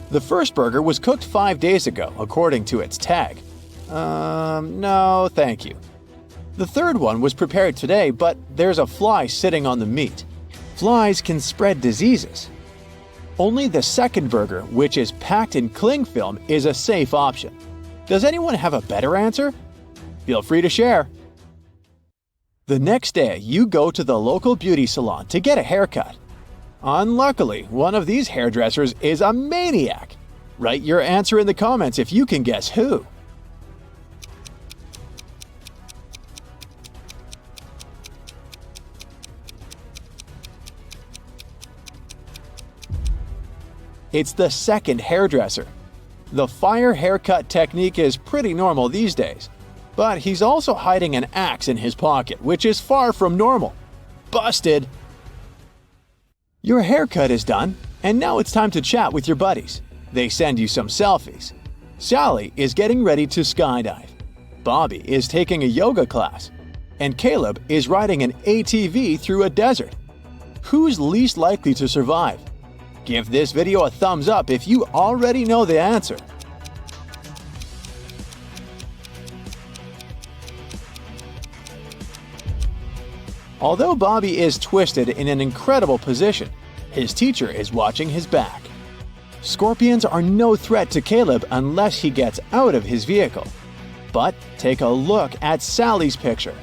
The first burger was cooked 5 days ago, according to its tag. No, thank you. The third one was prepared today, but there's a fly sitting on the meat. Flies can spread diseases. Only the second burger, which is packed in cling film, is a safe option. Does anyone have a better answer? Feel free to share. The next day, you go to the local beauty salon to get a haircut. Unluckily, one of these hairdressers is a maniac. Write your answer in the comments if you can guess who. It's the second hairdresser. The fire haircut technique is pretty normal these days, but he's also hiding an axe in his pocket, which is far from normal. Busted! Your haircut is done, and now it's time to chat with your buddies. They send you some selfies. Sally is getting ready to skydive. Bobby is taking a yoga class. And Caleb is riding an ATV through a desert. Who's least likely to survive? Give this video a thumbs up if you already know the answer. Although Bobby is twisted in an incredible position, his teacher is watching his back. Scorpions are no threat to Caleb unless he gets out of his vehicle. But take a look at Sally's picture.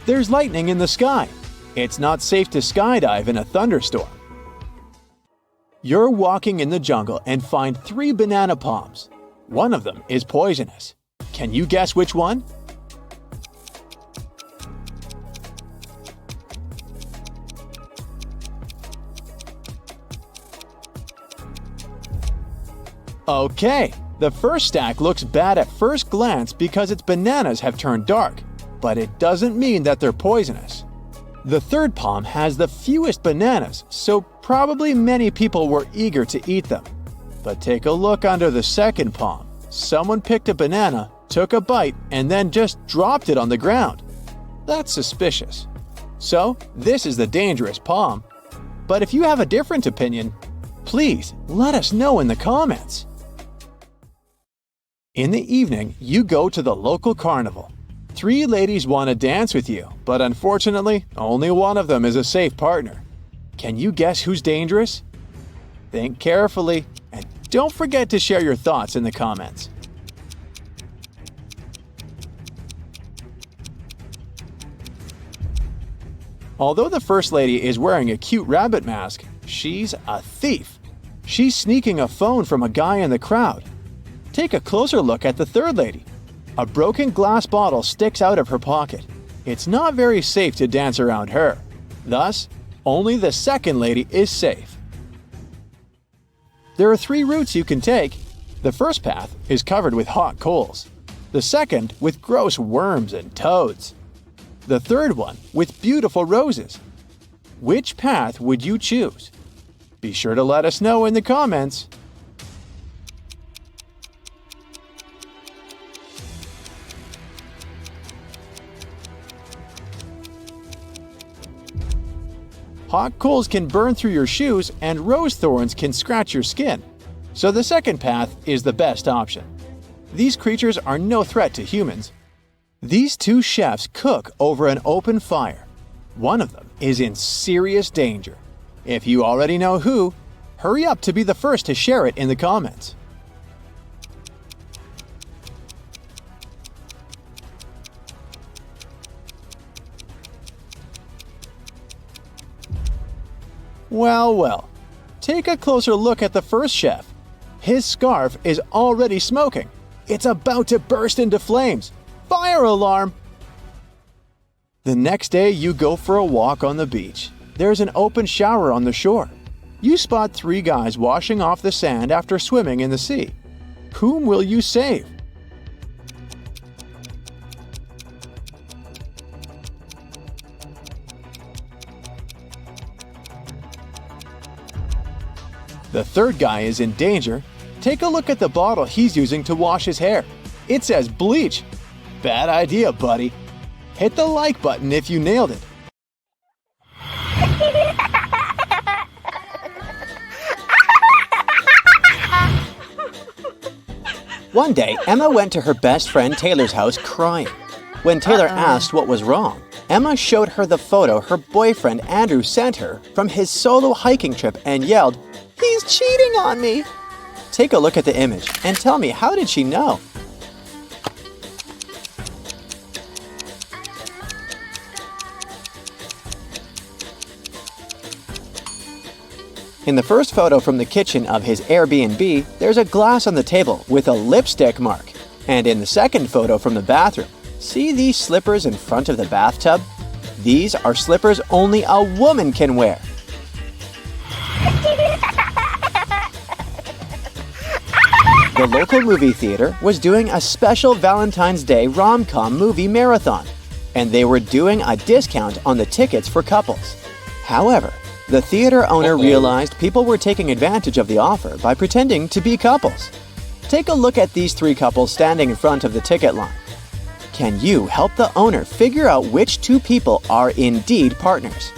There's lightning in the sky. It's not safe to skydive in a thunderstorm. You're walking in the jungle and find 3 banana palms. One of them is poisonous. Can you guess which one? Okay, the first stack looks bad at first glance because its bananas have turned dark, but it doesn't mean that they're poisonous. The third palm has the fewest bananas, so probably many people were eager to eat them. But take a look under the second palm. Someone picked a banana, took a bite, and then just dropped it on the ground. That's suspicious. So, this is the dangerous palm. But if you have a different opinion, please let us know in the comments. In the evening, you go to the local carnival. 3 ladies want to dance with you, but unfortunately, only one of them is a safe partner. Can you guess who's dangerous? Think carefully, and don't forget to share your thoughts in the comments. Although the first lady is wearing a cute rabbit mask, she's a thief. She's sneaking a phone from a guy in the crowd. Take a closer look at the third lady. A broken glass bottle sticks out of her pocket. It's not very safe to dance around her. Thus, only the second lady is safe. There are 3 routes you can take. The first path is covered with hot coals. The second with gross worms and toads. The third one with beautiful roses. Which path would you choose? Be sure to let us know in the comments. Hot coals can burn through your shoes and rose thorns can scratch your skin, so the second path is the best option. These creatures are no threat to humans. These 2 chefs cook over an open fire. One of them is in serious danger. If you already know who, hurry up to be the first to share it in the comments. Well, well, take a closer look at the first chef. His scarf is already smoking. It's about to burst into flames. Fire alarm! The next day, you go for a walk on the beach. There's an open shower on the shore. You spot 3 guys washing off the sand after swimming in the sea. Whom will you save? The third guy is in danger. Take a look at the bottle he's using to wash his hair. It says bleach. Bad idea, buddy. Hit the like button if you nailed it. One day, Emma went to her best friend Taylor's house crying. When Taylor asked what was wrong, Emma showed her the photo her boyfriend Andrew sent her from his solo hiking trip and yelled, "He's cheating on me!" Take a look at the image and tell me, how did she know? In the first photo from the kitchen of his Airbnb, there's a glass on the table with a lipstick mark. And in the second photo from the bathroom, see these slippers in front of the bathtub? These are slippers only a woman can wear. The local movie theater was doing a special Valentine's Day rom-com movie marathon, and they were doing a discount on the tickets for couples. However, the theater owner realized people were taking advantage of the offer by pretending to be couples. Take a look at these 3 couples standing in front of the ticket line. Can you help the owner figure out which 2 people are indeed partners?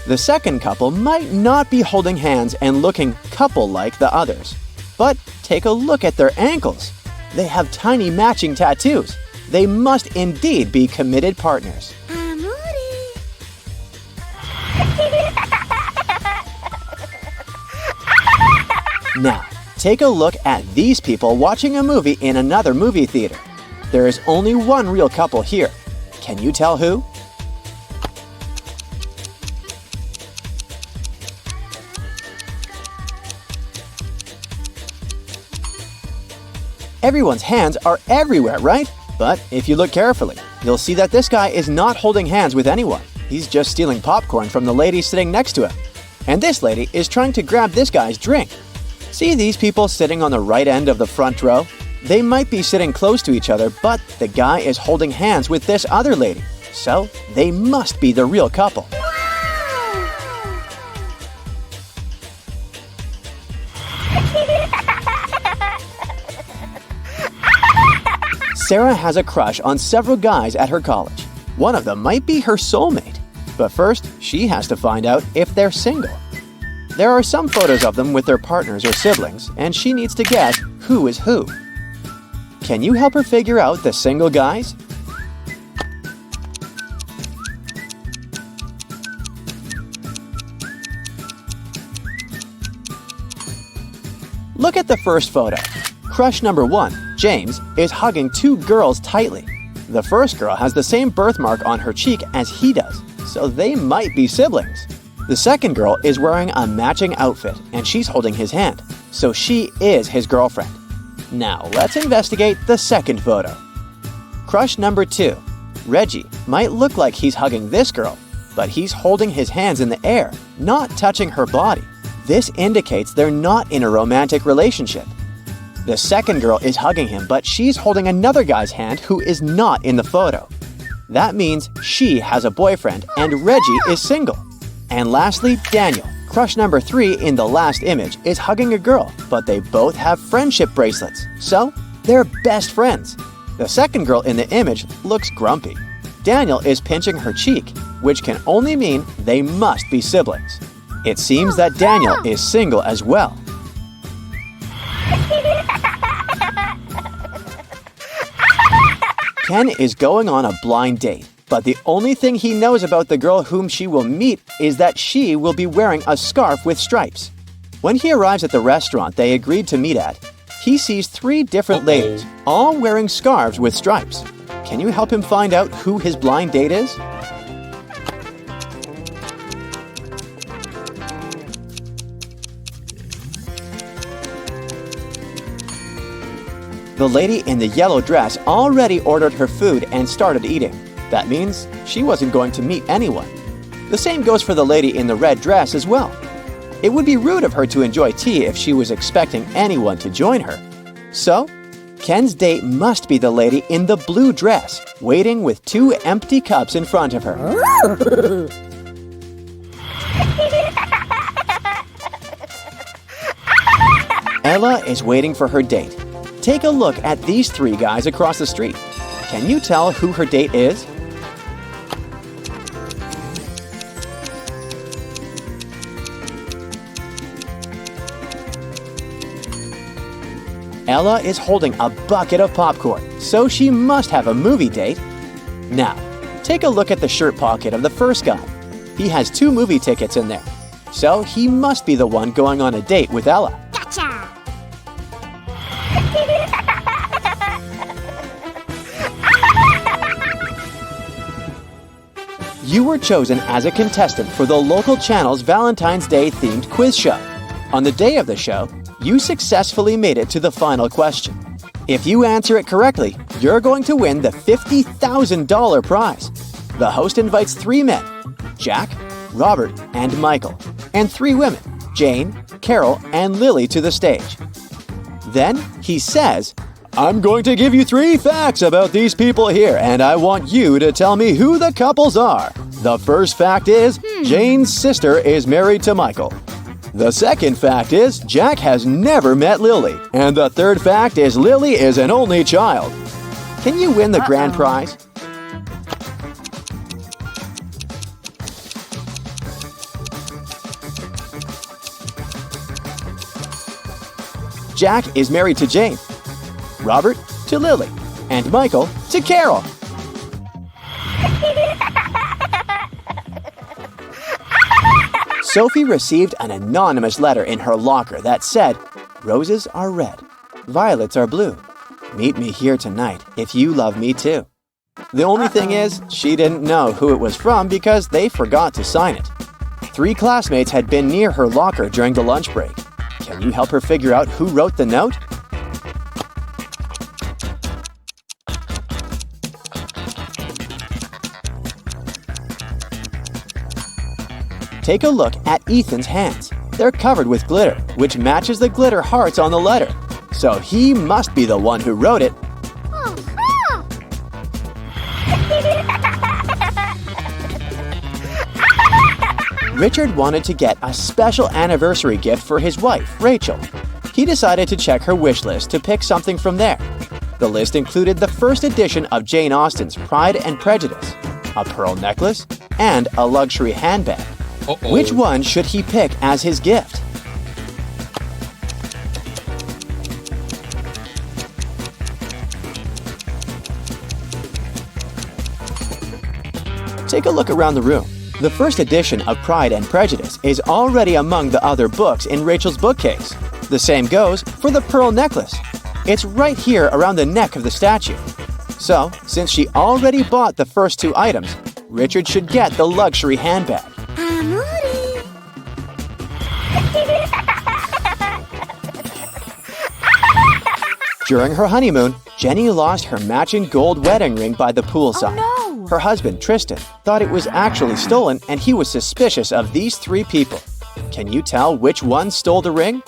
The second couple might not be holding hands and looking couple-like the others. But take a look at their ankles. They have tiny matching tattoos. They must indeed be committed partners. Now, take a look at these people watching a movie in another movie theater. There is only one real couple here. Can you tell who? Everyone's hands are everywhere, right? But if you look carefully, you'll see that this guy is not holding hands with anyone. He's just stealing popcorn from the lady sitting next to him. And this lady is trying to grab this guy's drink. See these people sitting on the right end of the front row? They might be sitting close to each other, but the guy is holding hands with this other lady. So they must be the real couple. Sarah has a crush on several guys at her college. One of them might be her soulmate. But first, she has to find out if they're single. There are some photos of them with their partners or siblings, and she needs to guess who is who. Can you help her figure out the single guys? Look at the first photo. Crush number 1, James, is hugging 2 girls tightly. The first girl has the same birthmark on her cheek as he does, so they might be siblings. The second girl is wearing a matching outfit, and she's holding his hand, so she is his girlfriend. Now, let's investigate the second photo. Crush number 2, Reggie, might look like he's hugging this girl, but he's holding his hands in the air, not touching her body. This indicates they're not in a romantic relationship. The second girl is hugging him, but she's holding another guy's hand who is not in the photo. That means she has a boyfriend and Reggie is single. And lastly, Daniel, crush number 3 in the last image, is hugging a girl, but they both have friendship bracelets, so they're best friends. The second girl in the image looks grumpy. Daniel is pinching her cheek, which can only mean they must be siblings. It seems that Daniel is single as well. Ken is going on a blind date, but the only thing he knows about the girl whom she will meet is that she will be wearing a scarf with stripes. When he arrives at the restaurant they agreed to meet at, he sees 3 different ladies, all wearing scarves with stripes. Can you help him find out who his blind date is? The lady in the yellow dress already ordered her food and started eating. That means she wasn't going to meet anyone. The same goes for the lady in the red dress as well. It would be rude of her to enjoy tea if she was expecting anyone to join her. So, Ken's date must be the lady in the blue dress, waiting with 2 empty cups in front of her. Ella is waiting for her date. Take a look at these 3 guys across the street. Can you tell who her date is? Ella is holding a bucket of popcorn, so she must have a movie date. Now, take a look at the shirt pocket of the first guy. He has 2 movie tickets in there, so he must be the one going on a date with Ella. Gotcha! You were chosen as a contestant for the local channel's Valentine's Day themed quiz show. On the day of the show, you successfully made it to the final question. If you answer it correctly, you're going to win the $50,000 prize. The host invites 3 men, Jack, Robert, and Michael, and 3 women, Jane, Carol, and Lily, to the stage. Then he says, "I'm going to give you 3 facts about these people here, and I want you to tell me who the couples are. The first fact is, Jane's sister is married to Michael. The second fact is, Jack has never met Lily. And the third fact is, Lily is an only child." Can you win the grand prize? Jack is married to Jane, Robert to Lily, and Michael to Carol. Sophie received an anonymous letter in her locker that said, "Roses are red, violets are blue. Meet me here tonight if you love me too." The only thing is, she didn't know who it was from because they forgot to sign it. 3 classmates had been near her locker during the lunch break. Can you help her figure out who wrote the note? Take a look at Ethan's hands. They're covered with glitter, which matches the glitter hearts on the letter. So he must be the one who wrote it. Richard wanted to get a special anniversary gift for his wife, Rachel. He decided to check her wish list to pick something from there. The list included the first edition of Jane Austen's Pride and Prejudice, a pearl necklace, and a luxury handbag. Which one should he pick as his gift? Take a look around the room. The first edition of Pride and Prejudice is already among the other books in Rachel's bookcase. The same goes for the pearl necklace. It's right here around the neck of the statue. So, since she already bought the first 2 items, Richard should get the luxury handbag. During her honeymoon, Jenny lost her matching gold wedding ring by the poolside. Oh, no. Her husband, Tristan, thought it was actually stolen and he was suspicious of these 3 people. Can you tell which one stole the ring?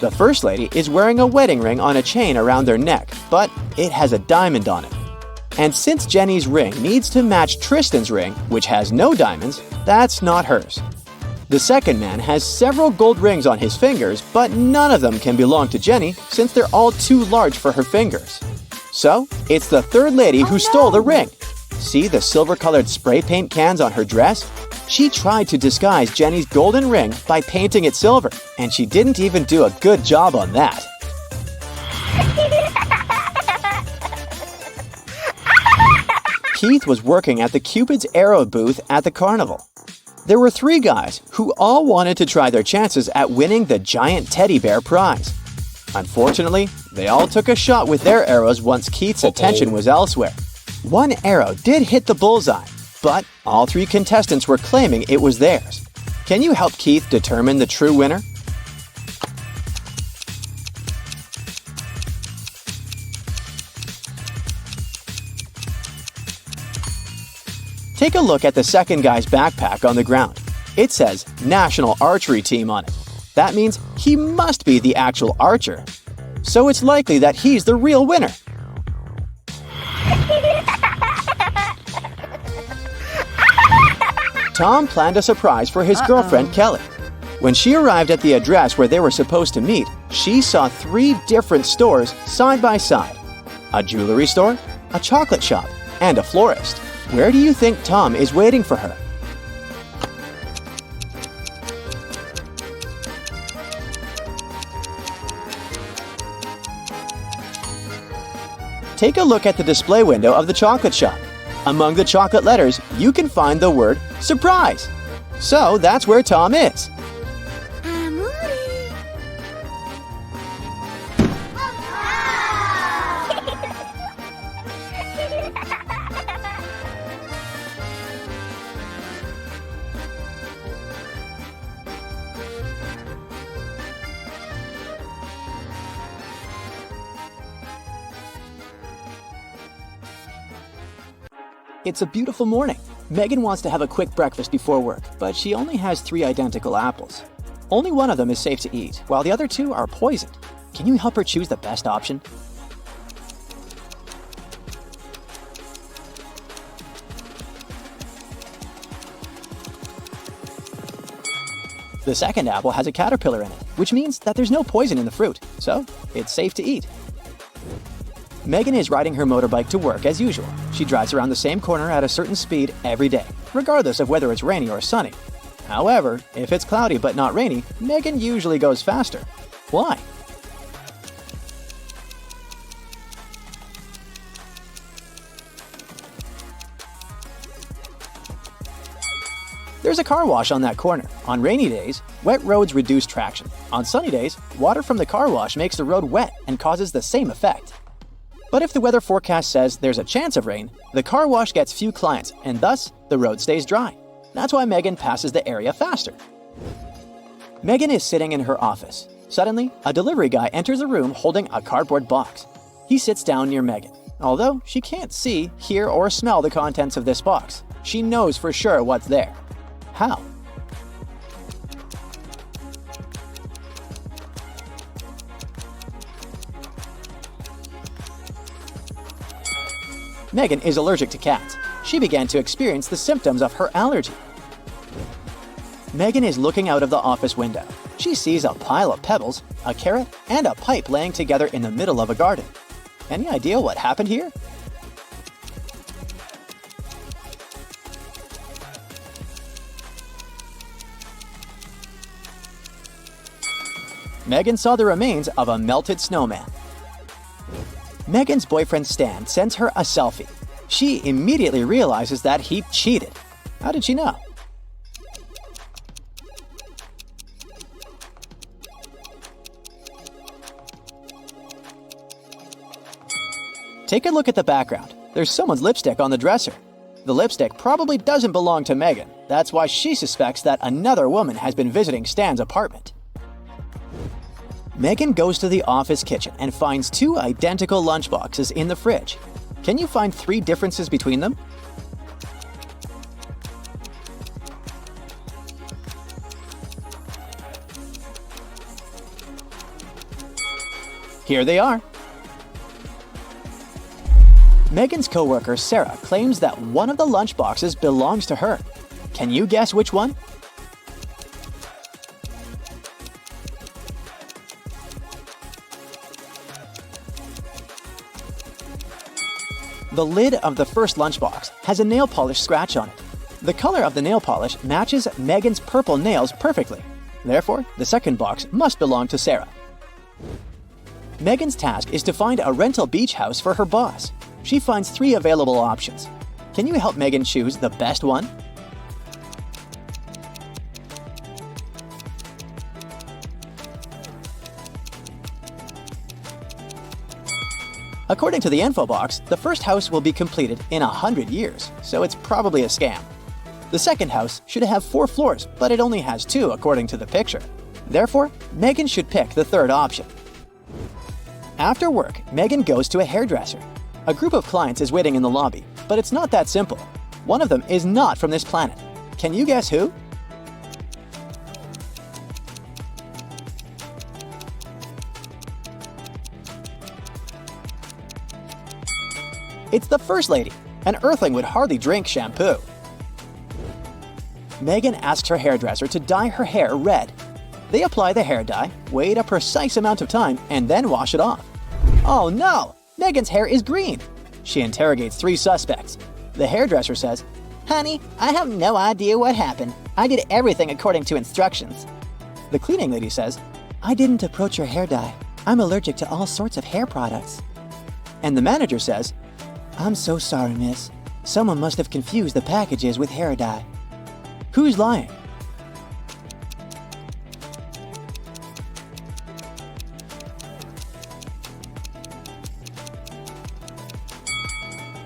The first lady is wearing a wedding ring on a chain around their neck, but it has a diamond on it. And since Jenny's ring needs to match Tristan's ring, which has no diamonds, that's not hers. The second man has several gold rings on his fingers, but none of them can belong to Jenny since they're all too large for her fingers. So, it's the third lady who stole the ring. See the silver-colored spray paint cans on her dress? She tried to disguise Jenny's golden ring by painting it silver, and she didn't even do a good job on that. Keith was working at the Cupid's Arrow booth at the carnival. There were 3 guys who all wanted to try their chances at winning the giant teddy bear prize. Unfortunately, they all took a shot with their arrows once Keith's attention was elsewhere. One arrow did hit the bullseye, but all 3 contestants were claiming it was theirs. Can you help Keith determine the true winner? Take a look at the second guy's backpack on the ground. It says National Archery Team on it. That means he must be the actual archer. So it's likely that he's the real winner. Tom planned a surprise for his girlfriend Kelly. When she arrived at the address where they were supposed to meet, she saw 3 different stores side by side. A jewelry store, a chocolate shop, and a florist. Where do you think Tom is waiting for her? Take a look at the display window of the chocolate shop. Among the chocolate letters, you can find the word surprise. So that's where Tom is. It's a beautiful morning. Megan wants to have a quick breakfast before work, but she only has 3 identical apples. Only one of them is safe to eat, while the other 2 are poisoned. Can you help her choose the best option? The second apple has a caterpillar in it, which means that there's no poison in the fruit, so it's safe to eat. Megan is riding her motorbike to work as usual. She drives around the same corner at a certain speed every day, regardless of whether it's rainy or sunny. However, if it's cloudy but not rainy, Megan usually goes faster. Why? There's a car wash on that corner. On rainy days, wet roads reduce traction. On sunny days, water from the car wash makes the road wet and causes the same effect. But if the weather forecast says there's a chance of rain, the car wash gets few clients, and thus, the road stays dry. That's why Megan passes the area faster. Megan is sitting in her office. Suddenly, a delivery guy enters the room holding a cardboard box. He sits down near Megan. Although she can't see, hear, or smell the contents of this box, she knows for sure what's there. How? Megan is allergic to cats. She began to experience the symptoms of her allergy. Megan is looking out of the office window. She sees a pile of pebbles, a carrot, and a pipe laying together in the middle of a garden. Any idea what happened here? Megan saw the remains of a melted snowman. Megan's boyfriend Stan sends her a selfie. She immediately realizes that he cheated. How did she know? Take a look at the background. There's someone's lipstick on the dresser. The lipstick probably doesn't belong to Megan. That's why she suspects that another woman has been visiting Stan's apartment. Megan goes to the office kitchen and finds 2 identical lunchboxes in the fridge. Can you find 3 differences between them? Here they are. Megan's coworker Sarah claims that one of the lunchboxes belongs to her. Can you guess which one? The lid of the first lunchbox has a nail polish scratch on it. The color of the nail polish matches Megan's purple nails perfectly. Therefore, the second box must belong to Sarah. Megan's task is to find a rental beach house for her boss. She finds 3 available options. Can you help Megan choose the best one? According to the info box, the first house will be completed in 100 years, so it's probably a scam. The second house should have 4 floors, but it only has 2 according to the picture. Therefore, Megan should pick the third option. After work, Megan goes to a hairdresser. A group of clients is waiting in the lobby, but it's not that simple. One of them is not from this planet. Can you guess who? It's the First Lady. An Earthling would hardly drink shampoo. Megan asks her hairdresser to dye her hair red. They apply the hair dye, wait a precise amount of time, and then wash it off. Oh no! Megan's hair is green! She interrogates 3 suspects. The hairdresser says, "Honey, I have no idea what happened. I did everything according to instructions." The cleaning lady says, "I didn't approach your hair dye. I'm allergic to all sorts of hair products." And the manager says, "I'm so sorry, miss. Someone must have confused the packages with hair dye." Who's lying?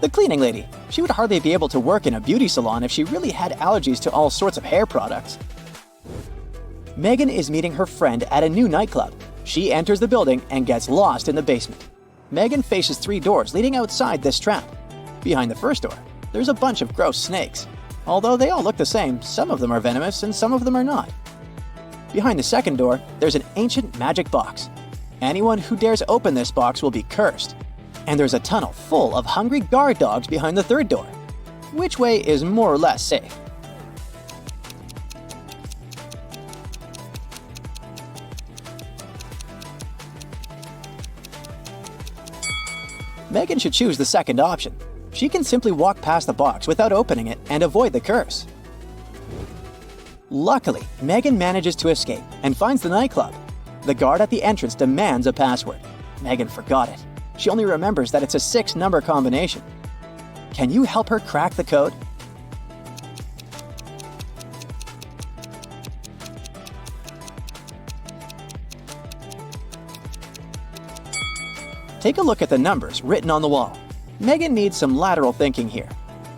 The cleaning lady. She would hardly be able to work in a beauty salon if she really had allergies to all sorts of hair products. Megan is meeting her friend at a new nightclub. She enters the building and gets lost in the basement. Megan faces 3 doors leading outside this trap. Behind the first door, there's a bunch of gross snakes. Although they all look the same, some of them are venomous and some of them are not. Behind the second door, there's an ancient magic box. Anyone who dares open this box will be cursed. And there's a tunnel full of hungry guard dogs behind the third door. Which way is more or less safe? Megan should choose the second option. She can simply walk past the box without opening it and avoid the curse. Luckily, Megan manages to escape and finds the nightclub. The guard at the entrance demands a password. Megan forgot it. She only remembers that it's a 6-number combination. Can you help her crack the code? Take a look at the numbers written on the wall. Megan needs some lateral thinking here.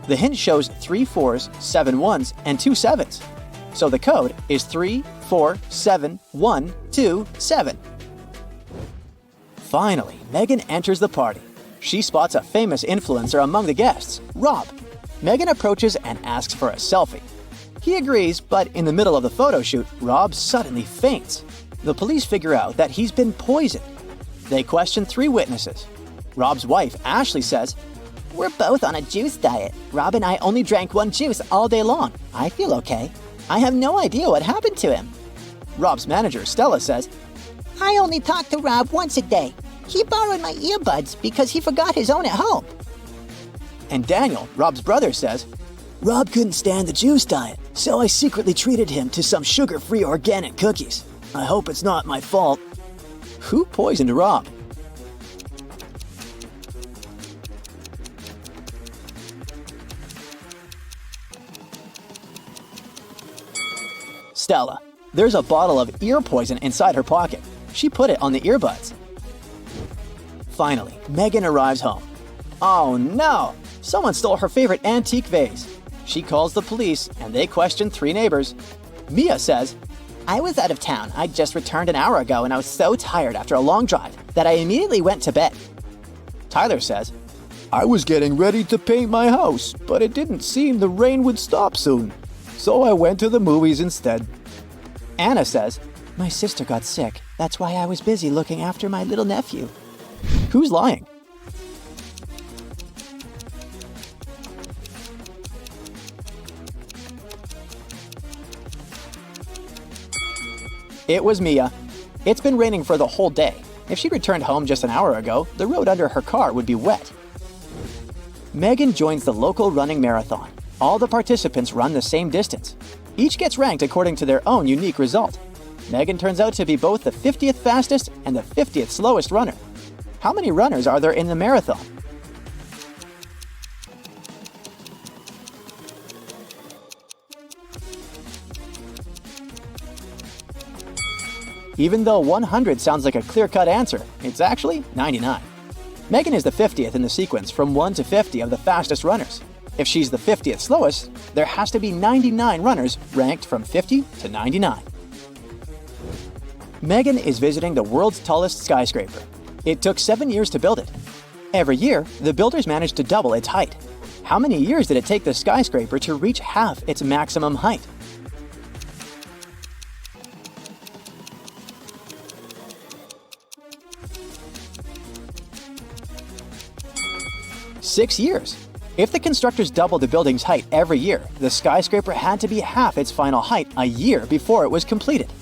The hint shows 3 4s, 7 1s, and 2 7s. So the code is 3 4 7 1 2 7. Finally, Megan enters the party. She spots a famous influencer among the guests, Rob. Megan approaches and asks for a selfie. He agrees, but in the middle of the photo shoot, Rob suddenly faints. The police figure out that he's been poisoned. They question 3 witnesses. Rob's wife, Ashley, says, "We're both on a juice diet. Rob and I only drank 1 juice all day long. I feel okay. I have no idea what happened to him." Rob's manager, Stella, says, "I only talk to Rob once a day. He borrowed my earbuds because he forgot his own at home." And Daniel, Rob's brother, says, Rob couldn't stand the juice diet, so I secretly treated him to some sugar-free organic cookies. I hope it's not my fault. Who poisoned Rob? Stella. There's a bottle of ear poison inside her pocket. She put it on the earbuds. Finally, Megan arrives home. Oh no! Someone stole her favorite antique vase. She calls the police and they question 3 neighbors. Mia says, "I was out of town. I just returned an hour ago and I was so tired after a long drive that I immediately went to bed." Tyler says, I was getting ready to paint my house, but it didn't seem the rain would stop soon. So I went to the movies instead. Anna says, "My sister got sick. That's why I was busy looking after my little nephew." who's lying? It was Mia. It's been raining for the whole day. If she returned home just an hour ago, the road under her car would be wet. Megan joins the local running marathon. All the participants run the same distance. Each gets ranked according to their own unique result. Megan turns out to be both the 50th fastest and the 50th slowest runner. How many runners are there in the marathon? Even though 100 sounds like a clear-cut answer, it's actually 99. Megan is the 50th in the sequence from 1 to 50 of the fastest runners. If she's the 50th slowest, there has to be 99 runners ranked from 50 to 99. Megan is visiting the world's tallest skyscraper. It took 7 years to build it. Every year, the builders managed to double its height. How many years did it take the skyscraper to reach half its maximum height? Six years. If the constructors doubled the building's height every year, the skyscraper had to be half its final height a year before it was completed.